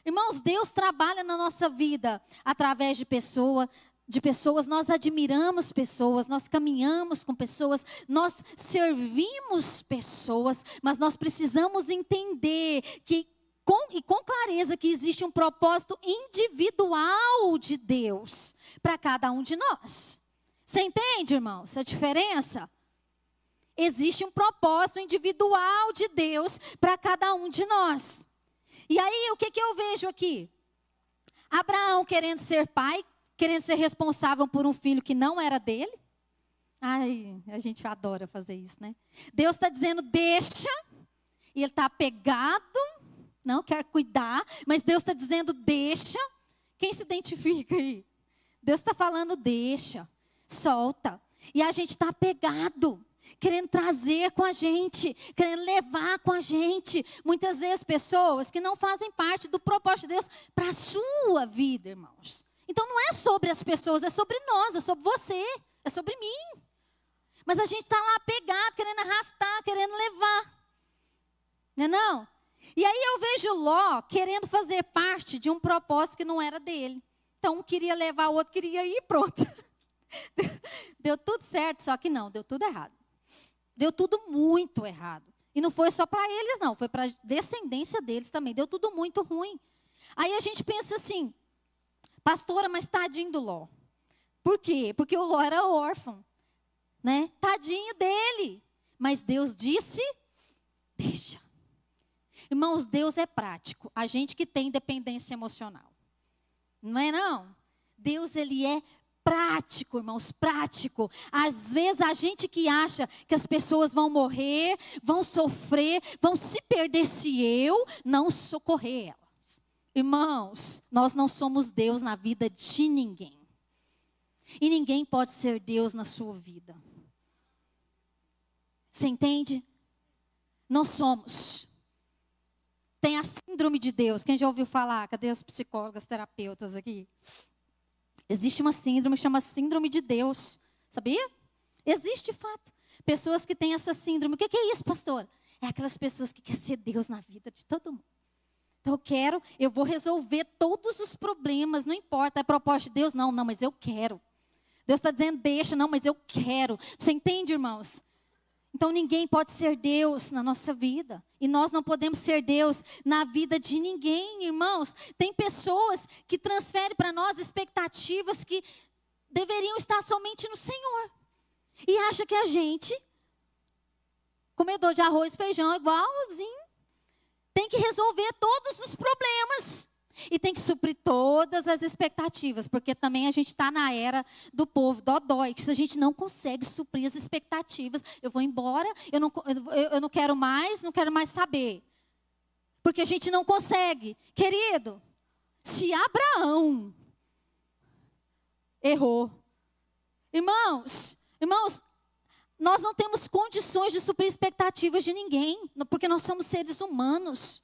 Irmãos, Deus trabalha na nossa vida através de pessoas, nós admiramos pessoas, nós caminhamos com pessoas, nós servimos pessoas, mas nós precisamos entender que com clareza que existe um propósito individual de Deus para cada um de nós. Você entende, irmãos, a diferença? Existe um propósito individual de Deus para cada um de nós. E aí, o que eu vejo aqui? Abraão querendo ser pai, querendo ser responsável por um filho que não era dele. Ai, a gente adora fazer isso, né? Deus está dizendo, deixa, e ele está apegado, não quer cuidar, mas Deus está dizendo, deixa. Quem se identifica aí? Deus está falando, deixa, solta. E a gente está apegado, querendo trazer com a gente, querendo levar com a gente. Muitas vezes pessoas que não fazem parte do propósito de Deus para a sua vida, irmãos. Então não é sobre as pessoas, é sobre nós, é sobre você, é sobre mim. Mas a gente está lá apegado, querendo arrastar, querendo levar. Não é não? E aí eu vejo Ló querendo fazer parte de um propósito que não era dele. Então um queria levar, o outro queria ir, pronto. Deu tudo certo, só que não, deu tudo errado. Deu tudo muito errado. E não foi só para eles, não, foi para a descendência deles também. Deu tudo muito ruim. Aí a gente pensa assim, pastora, mas tadinho do Ló. Por quê? Porque o Ló era órfão, né? Tadinho dele. Mas Deus disse, deixa. Irmãos, Deus é prático. A gente que tem dependência emocional. Não é não? Deus, ele é prático, irmãos, prático. Às vezes a gente que acha que as pessoas vão morrer, vão sofrer, vão se perder se eu não socorrer elas. Irmãos, nós não somos Deus na vida de ninguém. E ninguém pode ser Deus na sua vida. Você entende? Não somos. Tem a síndrome de Deus. Quem já ouviu falar? Cadê os psicólogos, terapeutas aqui? Existe uma síndrome que chama síndrome de Deus. Sabia? Existe, de fato. Pessoas que têm essa síndrome. O que é isso, pastor? É aquelas pessoas que querem ser Deus na vida de todo mundo. Então eu vou resolver todos os problemas, não importa, é propósito de Deus? Não, mas eu quero. Deus está dizendo, deixa, não, mas eu quero. Você entende, irmãos? Então ninguém pode ser Deus na nossa vida. E nós não podemos ser Deus na vida de ninguém, irmãos. Tem pessoas que transferem para nós expectativas que deveriam estar somente no Senhor. E acha que a gente, comedor de arroz e feijão igualzinho, tem que resolver todos os problemas. E tem que suprir todas as expectativas, porque também a gente está na era do povo dodói, que se a gente não consegue suprir as expectativas, eu vou embora, eu não quero mais saber. Porque a gente não consegue. Querido, se Abraão errou, irmãos, nós não temos condições de suprir expectativas de ninguém, porque nós somos seres humanos.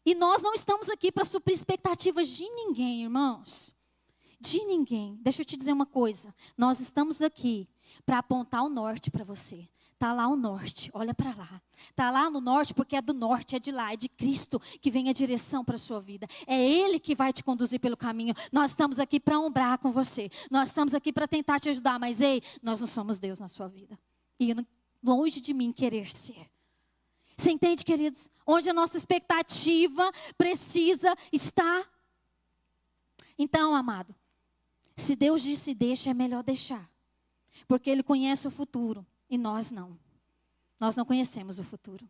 E nós não estamos aqui para suprir expectativas de ninguém, irmãos. De ninguém. Deixa eu te dizer uma coisa. Nós estamos aqui para apontar o norte para você. Está lá o norte, olha para lá. Está lá no norte porque é do norte, é de lá, é de Cristo que vem a direção para a sua vida. É Ele que vai te conduzir pelo caminho. Nós estamos aqui para ombrar com você. Nós estamos aqui para tentar te ajudar, mas ei, nós não somos Deus na sua vida. E longe de mim querer ser. Você entende, queridos? Onde a nossa expectativa precisa estar. Então, amado, se Deus disse deixa, é melhor deixar. Porque Ele conhece o futuro e nós não. Nós não conhecemos o futuro.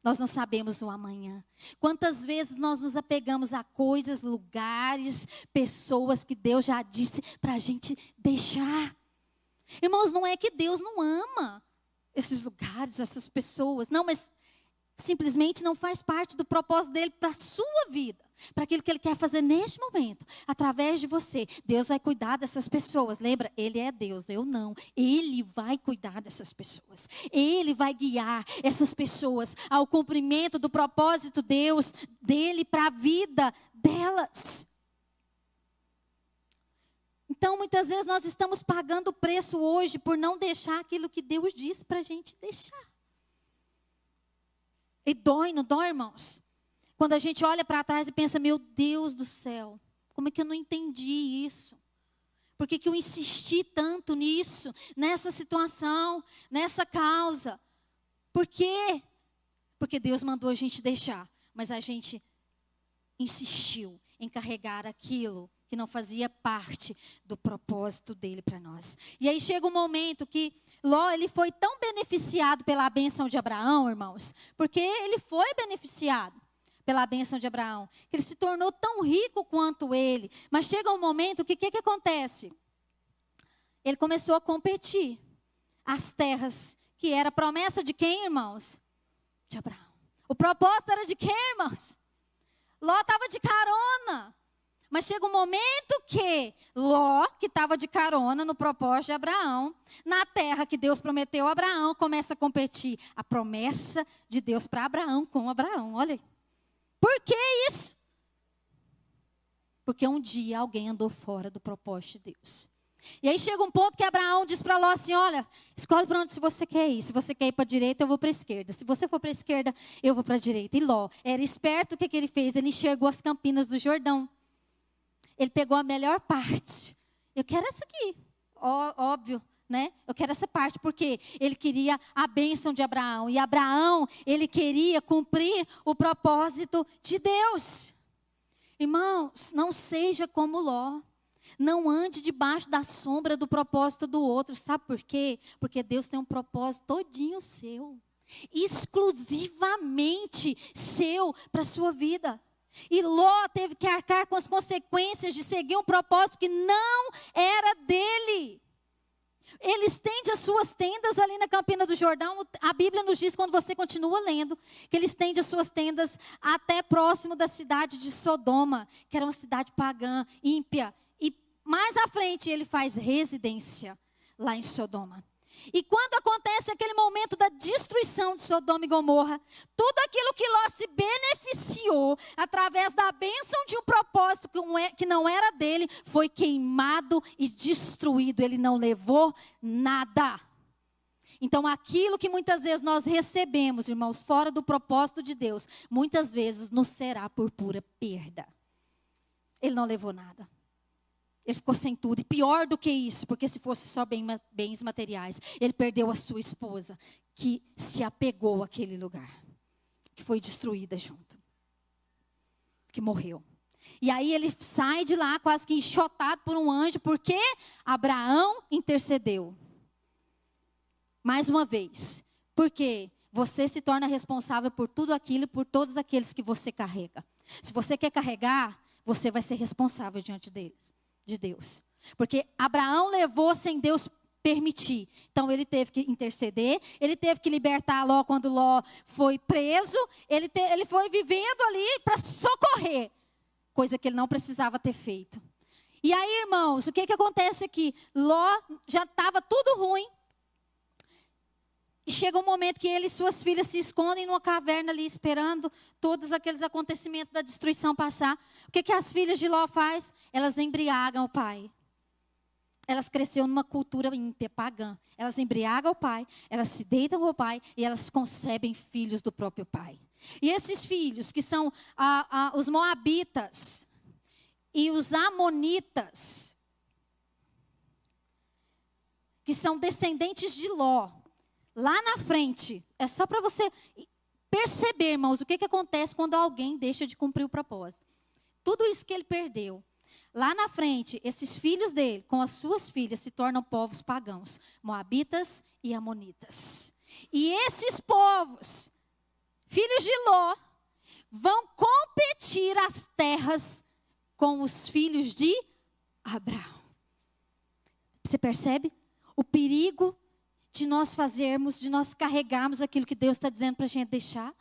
Nós não sabemos o amanhã. Quantas vezes nós nos apegamos a coisas, lugares, pessoas que Deus já disse para a gente deixar. Irmãos, não é que Deus não ama esses lugares, essas pessoas. Não, mas simplesmente não faz parte do propósito dele para a sua vida. Para aquilo que Ele quer fazer neste momento. Através de você. Deus vai cuidar dessas pessoas. Lembra? Ele é Deus, eu não. Ele vai cuidar dessas pessoas. Ele vai guiar essas pessoas ao cumprimento do propósito dele para a vida delas. Então, muitas vezes nós estamos pagando o preço hoje por não deixar aquilo que Deus disse para a gente deixar. E dói, não dói, irmãos? Quando a gente olha para trás e pensa, meu Deus do céu, como é que eu não entendi isso? Por que eu insisti tanto nisso, nessa situação, nessa causa? Por quê? Porque Deus mandou a gente deixar, mas a gente insistiu em carregar aquilo que não fazia parte do propósito dele para nós. E aí chega um momento que Ló, ele foi tão beneficiado pela bênção de Abraão, irmãos, porque ele foi beneficiado pela bênção de Abraão, que ele se tornou tão rico quanto ele. Mas chega um momento que o que acontece? Ele começou a competir. As terras, que era promessa de quem, irmãos? De Abraão. O propósito era de quem, irmãos? Ló estava de carona. Mas chega um momento que Ló, que estava de carona no propósito de Abraão, na terra que Deus prometeu a Abraão, começa a competir a promessa de Deus para Abraão com Abraão. Olha aí. Por que isso? Porque um dia alguém andou fora do propósito de Deus. E aí chega um ponto que Abraão diz para Ló assim, olha, escolhe para onde você quer ir. Se você quer ir para a direita, eu vou para a esquerda. Se você for para a esquerda, eu vou para a direita. E Ló era esperto, o que ele fez? Ele enxergou as campinas do Jordão. Ele pegou a melhor parte. Eu quero essa aqui. Óbvio, né? Eu quero essa parte, porque ele queria a bênção de Abraão. E Abraão, ele queria cumprir o propósito de Deus. Irmãos, não seja como Ló. Não ande debaixo da sombra do propósito do outro. Sabe por quê? Porque Deus tem um propósito todinho seu. Exclusivamente seu para a sua vida. E Ló teve que arcar com as consequências de seguir um propósito que não era dele. Ele estende as suas tendas ali na campina do Jordão. A Bíblia nos diz, quando você continua lendo, que ele estende as suas tendas até próximo da cidade de Sodoma, que era uma cidade pagã, ímpia. E mais à frente ele faz residência lá em Sodoma. E quando acontece aquele momento da destruição de Sodoma e Gomorra, tudo aquilo que Ló se beneficiou através da bênção de um propósito que não era dele, foi queimado e destruído. Ele não levou nada. Então aquilo que muitas vezes nós recebemos, irmãos, fora do propósito de Deus, muitas vezes nos será por pura perda. Ele não levou nada. Ele ficou sem tudo. E pior do que isso, porque se fosse só bens materiais, ele perdeu a sua esposa, que se apegou àquele lugar, que foi destruída junto, que morreu. E aí ele sai de lá quase que enxotado por um anjo, porque Abraão intercedeu. Mais uma vez, porque você se torna responsável por tudo aquilo e por todos aqueles que você carrega. Se você quer carregar, você vai ser responsável diante deles. De Deus, porque Abraão levou sem Deus permitir, então ele teve que interceder, ele teve que libertar Ló quando Ló foi preso, ele foi vivendo ali para socorrer, coisa que ele não precisava ter feito. E aí, irmãos, o que acontece aqui? Ló já estava tudo ruim, e chega um momento que ele e suas filhas se escondem numa caverna ali, esperando todos aqueles acontecimentos da destruição passar. O que as filhas de Ló faz? Elas embriagam o pai. Elas cresceram numa cultura ímpia, pagã. Elas embriagam o pai, elas se deitam com o pai e elas concebem filhos do próprio pai. E esses filhos, que são os moabitas e os amonitas, que são descendentes de Ló, lá na frente, é só para você perceber, irmãos, o que acontece quando alguém deixa de cumprir o propósito. Tudo isso que ele perdeu. Lá na frente, esses filhos dele, com as suas filhas, se tornam povos pagãos, moabitas e amonitas. E esses povos, filhos de Ló, vão competir as terras com os filhos de Abraão. Você percebe o perigo de nós fazermos, de nós carregarmos aquilo que Deus está dizendo para a gente deixar?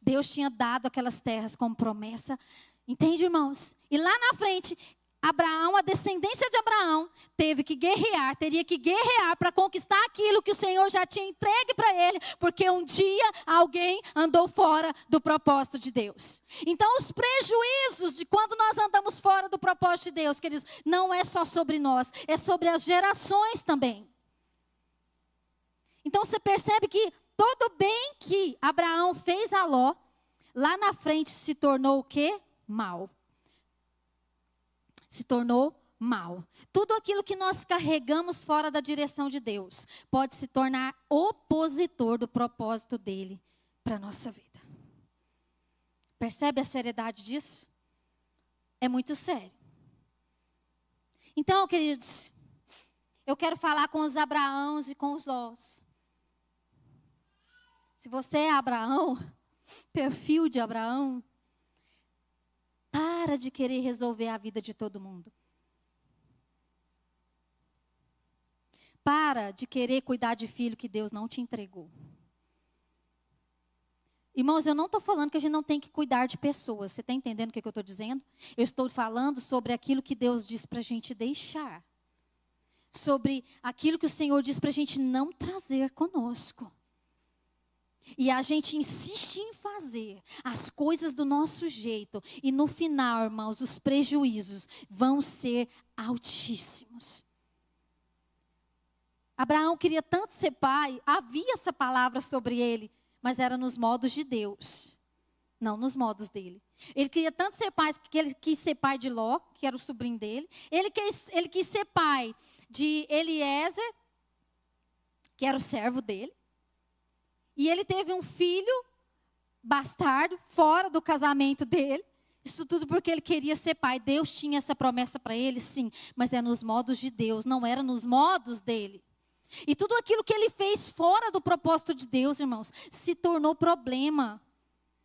Deus tinha dado aquelas terras como promessa. Entende, irmãos? E lá na frente, Abraão, a descendência de Abraão, teria que guerrear para conquistar aquilo que o Senhor já tinha entregue para ele, porque um dia alguém andou fora do propósito de Deus. Então, os prejuízos de quando nós andamos fora do propósito de Deus, queridos, não é só sobre nós, é sobre as gerações também. Então, você percebe que todo bem que Abraão fez a Ló, lá na frente se tornou o quê? Mal. Se tornou mal. Tudo aquilo que nós carregamos fora da direção de Deus pode se tornar opositor do propósito dele para a nossa vida. Percebe a seriedade disso? É muito sério. Então, queridos, eu quero falar com os Abraãos e com os Lós. Se você é Abraão, perfil de Abraão, para de querer resolver a vida de todo mundo. Para de querer cuidar de filho que Deus não te entregou. Irmãos, eu não estou falando que a gente não tem que cuidar de pessoas. Você está entendendo o que eu estou dizendo? Eu estou falando sobre aquilo que Deus diz para a gente deixar. Sobre aquilo que o Senhor diz para a gente não trazer conosco. E a gente insiste em fazer as coisas do nosso jeito. E no final, irmãos, os prejuízos vão ser altíssimos. Abraão queria tanto ser pai, havia essa palavra sobre ele, mas era nos modos de Deus, não nos modos dele. Ele queria tanto ser pai, que ele quis ser pai de Ló, que era o sobrinho dele. Ele quis ser pai de Eliezer, que era o servo dele. E ele teve um filho bastardo, fora do casamento dele. Isso tudo porque ele queria ser pai. Deus tinha essa promessa para ele, sim. Mas é nos modos de Deus, não era nos modos dele. E tudo aquilo que ele fez fora do propósito de Deus, irmãos, se tornou problema.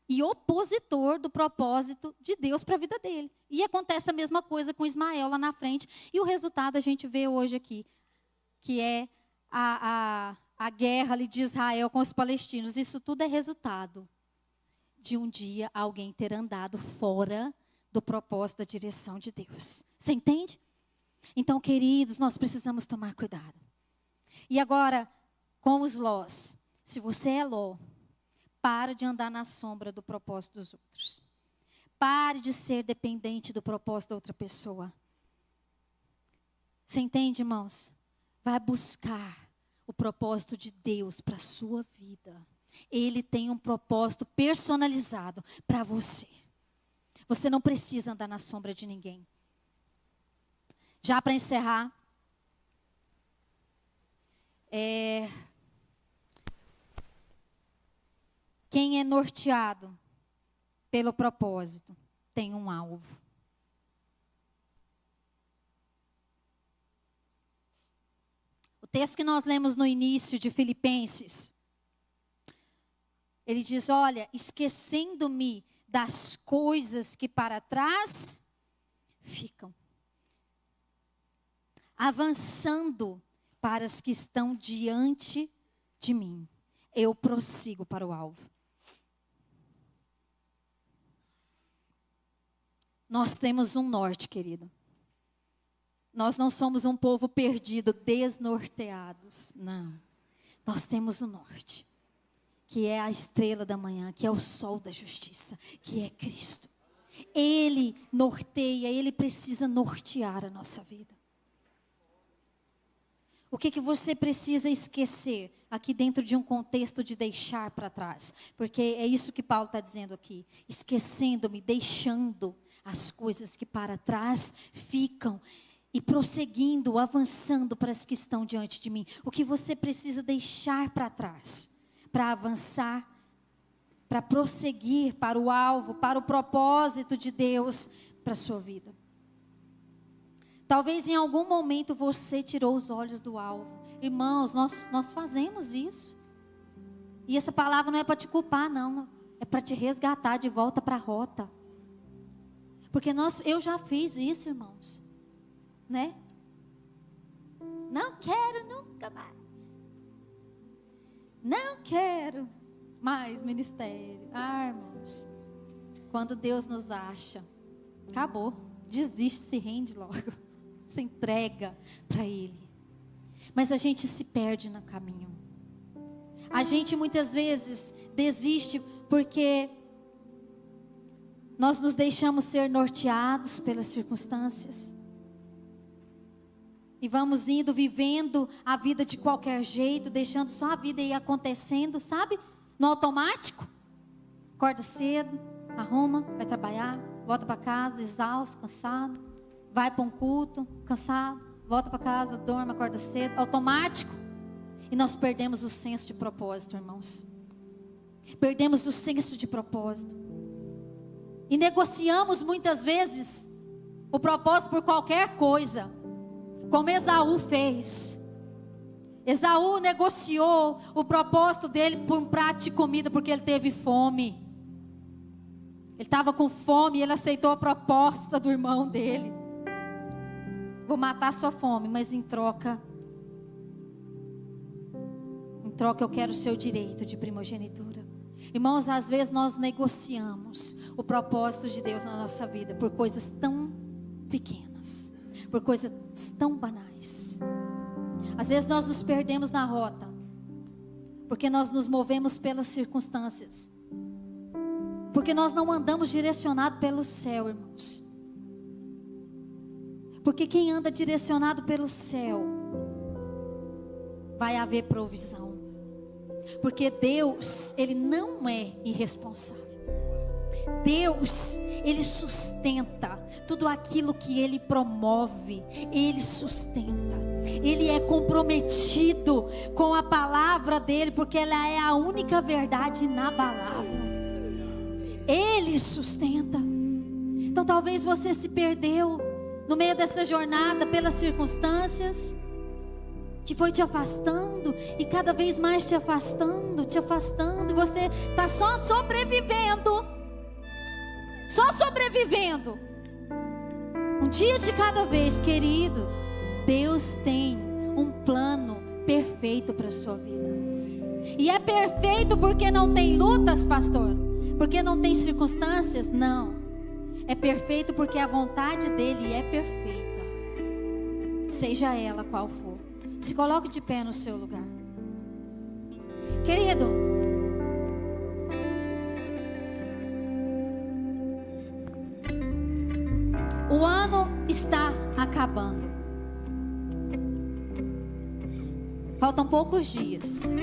E opositor do propósito de Deus para a vida dele. E acontece a mesma coisa com Ismael lá na frente. E o resultado a gente vê hoje aqui. Que é a guerra ali de Israel com os palestinos. Isso tudo é resultado de um dia alguém ter andado fora do propósito da direção de Deus. Você entende? Então, queridos, nós precisamos tomar cuidado. E agora, com os Lós. Se você é Ló, pare de andar na sombra do propósito dos outros. Pare de ser dependente do propósito da outra pessoa. Você entende, irmãos? Vai buscar o propósito de Deus para a sua vida. Ele tem um propósito personalizado para você. Você não precisa andar na sombra de ninguém. Já para encerrar, quem é norteado pelo propósito tem um alvo. O texto que nós lemos no início de Filipenses, ele diz, olha, esquecendo-me das coisas que para trás ficam, avançando para as que estão diante de mim, eu prossigo para o alvo. Nós temos um norte, querido. Nós não somos um povo perdido, desnorteados. Não. Nós temos o norte, que é a estrela da manhã, que é o sol da justiça, que é Cristo. Ele norteia, Ele precisa nortear a nossa vida. O que você precisa esquecer aqui dentro de um contexto de deixar para trás? Porque é isso que Paulo está dizendo aqui. Esquecendo-me, deixando as coisas que para trás ficam. e prosseguindo, avançando para as que estão diante de mim. O que você precisa deixar para trás, para avançar, para prosseguir para o alvo, para o propósito de Deus para a sua vida. Talvez em algum momento você tirou os olhos do alvo. Irmãos, nós fazemos isso. E essa palavra não é para te culpar, não. É para te resgatar de volta para a rota. Porque eu já fiz isso, irmãos. Né? Não quero nunca mais. Não quero mais ministério. Irmãos, quando Deus nos acha, acabou. Desiste, se rende logo. Se entrega para Ele. Mas a gente se perde no caminho. A gente muitas vezes desiste porque nós nos deixamos ser norteados pelas circunstâncias. E vamos indo, vivendo a vida de qualquer jeito, deixando só a vida ir acontecendo, sabe? No automático. Acorda cedo, arruma, vai trabalhar, volta para casa, exausto, cansado. Vai para um culto, cansado, volta para casa, dorme, acorda cedo, automático. E nós perdemos o senso de propósito, irmãos. Perdemos o senso de propósito. E negociamos muitas vezes o propósito por qualquer coisa. Como Esaú fez. Esaú negociou o propósito dele por um prato de comida porque ele teve fome. Ele estava com fome e ele aceitou a proposta do irmão dele. Vou matar sua fome, mas em troca eu quero o seu direito de primogenitura. Irmãos, às vezes nós negociamos o propósito de Deus na nossa vida por coisas tão pequenas, por coisas tão banais. Às vezes nós nos perdemos na rota, porque nós nos movemos pelas circunstâncias, porque nós não andamos direcionados pelo céu, irmãos. Porque quem anda direcionado pelo céu, vai haver provisão. Porque Deus, Ele não é irresponsável. Deus, Ele sustenta tudo aquilo que Ele promove. Ele sustenta. Ele é comprometido com a palavra dEle, porque ela é a única verdade inabalável. Ele sustenta. Então talvez você se perdeu no meio dessa jornada pelas circunstâncias que foi te afastando e cada vez mais te afastando, e você está só sobrevivendo. Um dia de cada vez, querido. Deus tem um plano perfeito para a sua vida. E é perfeito porque não tem lutas, pastor? Porque não tem circunstâncias? Não. É perfeito porque a vontade dele é perfeita. Seja ela qual for. Se coloque de pé no seu lugar. Querido, o ano está acabando. Faltam poucos dias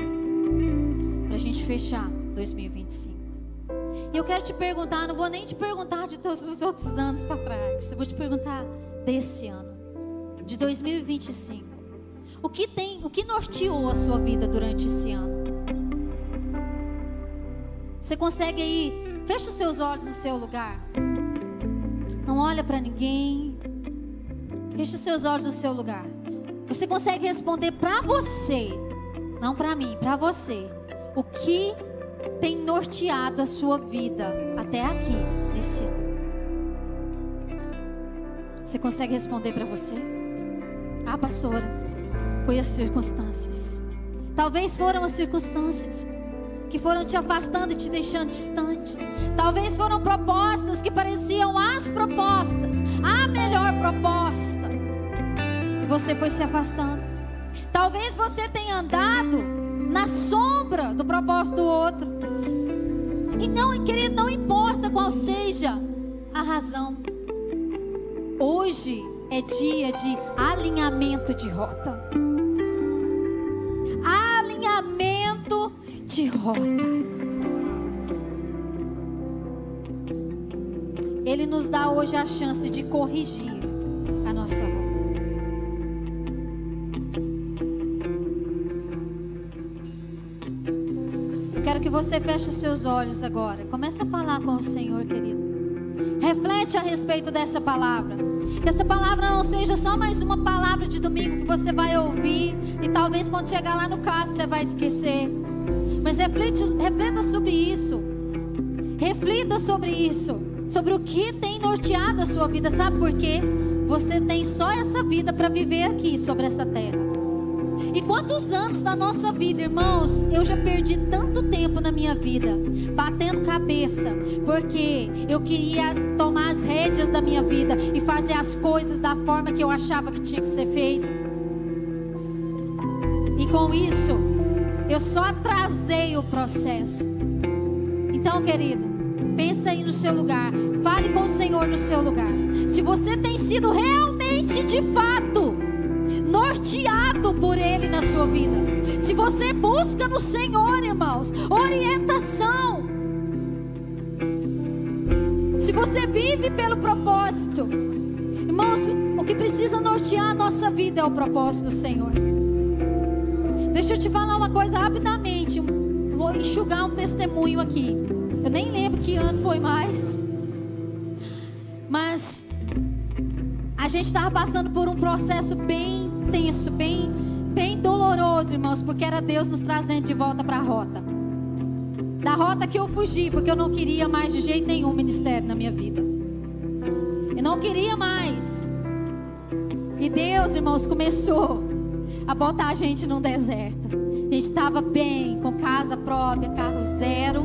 para a gente fechar 2025. E eu quero te perguntar, não vou nem te perguntar de todos os outros anos para trás. Eu vou te perguntar desse ano, de 2025. O que norteou a sua vida durante esse ano? Você consegue aí, fecha os seus olhos no seu lugar. Não olha para ninguém. Fecha os seus olhos no seu lugar. Você consegue responder para você, não para mim, para você. O que tem norteado a sua vida até aqui, nesse ano? Você consegue responder para você? Ah, pastora, foi as circunstâncias. Talvez foram as circunstâncias que foram te afastando e te deixando distante. Talvez foram propostas que pareciam as propostas, a melhor proposta, e você foi se afastando. Talvez você tenha andado na sombra do propósito do outro. E não, querido, não importa qual seja a razão. Hoje é dia de alinhamento de rota. Alinhamento de rota. Ele nos dá hoje a chance de corrigir a nossa rota. você feche seus olhos agora. Começa a falar com o Senhor, querido. Reflete a respeito dessa palavra. Que essa palavra não seja só mais uma palavra de domingo que você vai ouvir e talvez quando chegar lá no carro você vai esquecer. Mas reflita sobre isso. Reflita sobre isso. Sobre o que tem norteado a sua vida. Sabe por quê? Você tem só essa vida para viver aqui sobre essa terra. E quantos anos da nossa vida, irmãos, eu já perdi tanto tempo na minha vida, batendo cabeça, porque eu queria tomar as rédeas da minha vida e fazer as coisas da forma que eu achava que tinha que ser feito. E com isso, eu só atrasei o processo. Então, querido, pensa aí no seu lugar, fale com o Senhor no seu lugar. Se você tem sido realmente, de fato, norteado por Ele na sua vida, se você busca no Senhor, irmãos, orientação, se você vive pelo propósito, irmãos, o que precisa nortear a nossa vida é o propósito do Senhor. Deixa eu te falar uma coisa rapidamente, vou enxugar um testemunho aqui. Eu nem lembro que ano foi mais, mas a gente estava passando por um processo bem tenso, bem doloroso, irmãos, porque era Deus nos trazendo de volta para a rota. Da rota que eu fugi, porque eu não queria mais de jeito nenhum ministério na minha vida. Eu não queria mais. E Deus, irmãos, começou a botar a gente num deserto. A gente estava bem, com casa própria, carro zero.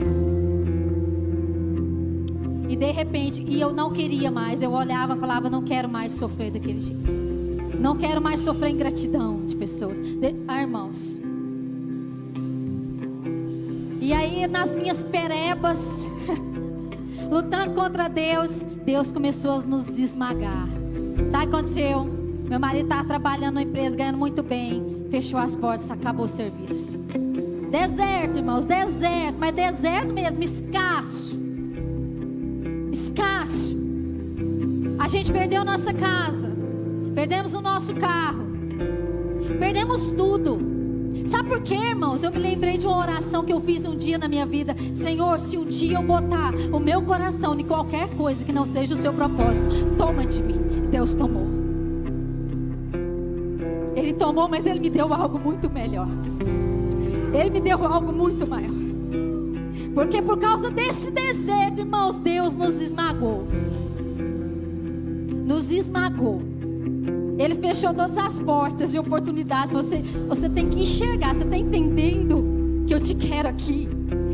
E de repente, e eu não queria mais, eu olhava e falava, não quero mais sofrer daquele jeito. Não quero mais sofrer ingratidão de pessoas. Irmãos. E aí, nas minhas perebas, lutando contra Deus, Deus começou a nos esmagar. Sabe o que aconteceu? Meu marido estava trabalhando na empresa, ganhando muito bem. Fechou as portas, acabou o serviço. Deserto, irmãos, deserto. Mas deserto mesmo, escasso. Escasso. A gente perdeu nossa casa, perdemos o nosso carro, perdemos tudo. Sabe por quê, irmãos? Eu me lembrei de uma oração que eu fiz um dia na minha vida. Senhor, se um dia eu botar o meu coração em qualquer coisa que não seja o seu propósito, toma de mim. Deus tomou. Ele tomou, mas Ele me deu algo muito melhor. Ele me deu algo muito maior. Porque por causa desse deserto, irmãos, Deus nos esmagou. Nos esmagou. Ele fechou todas as portas de oportunidades. Você tem que enxergar. Você está entendendo que eu te quero aqui?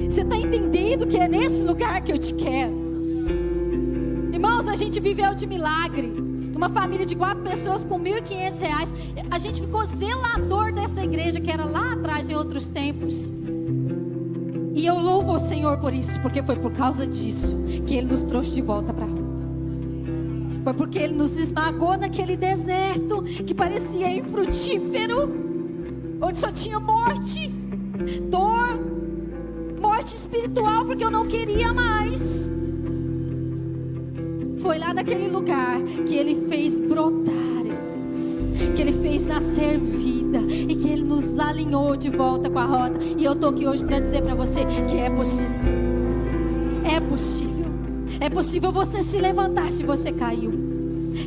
Você está entendendo que é nesse lugar que eu te quero? Irmãos, a gente viveu de milagre. Uma família de 4 pessoas com R$1.500. A gente ficou zelador dessa igreja que era lá atrás em outros tempos. E eu louvo o Senhor por isso, porque foi por causa disso que Ele nos trouxe de volta para a rota. Foi porque Ele nos esmagou naquele deserto que parecia infrutífero, onde só tinha morte, dor, morte espiritual, porque eu não queria mais. Foi lá naquele lugar que Ele fez brotar, irmãos, que Ele fez nascer vida e que Ele nos alinhou de volta com a rota. E eu estou aqui hoje para dizer para você que é possível. É possível. É possível você se levantar se você caiu.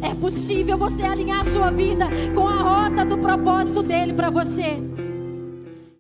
É possível você alinhar a sua vida com a rota do propósito dEle para você.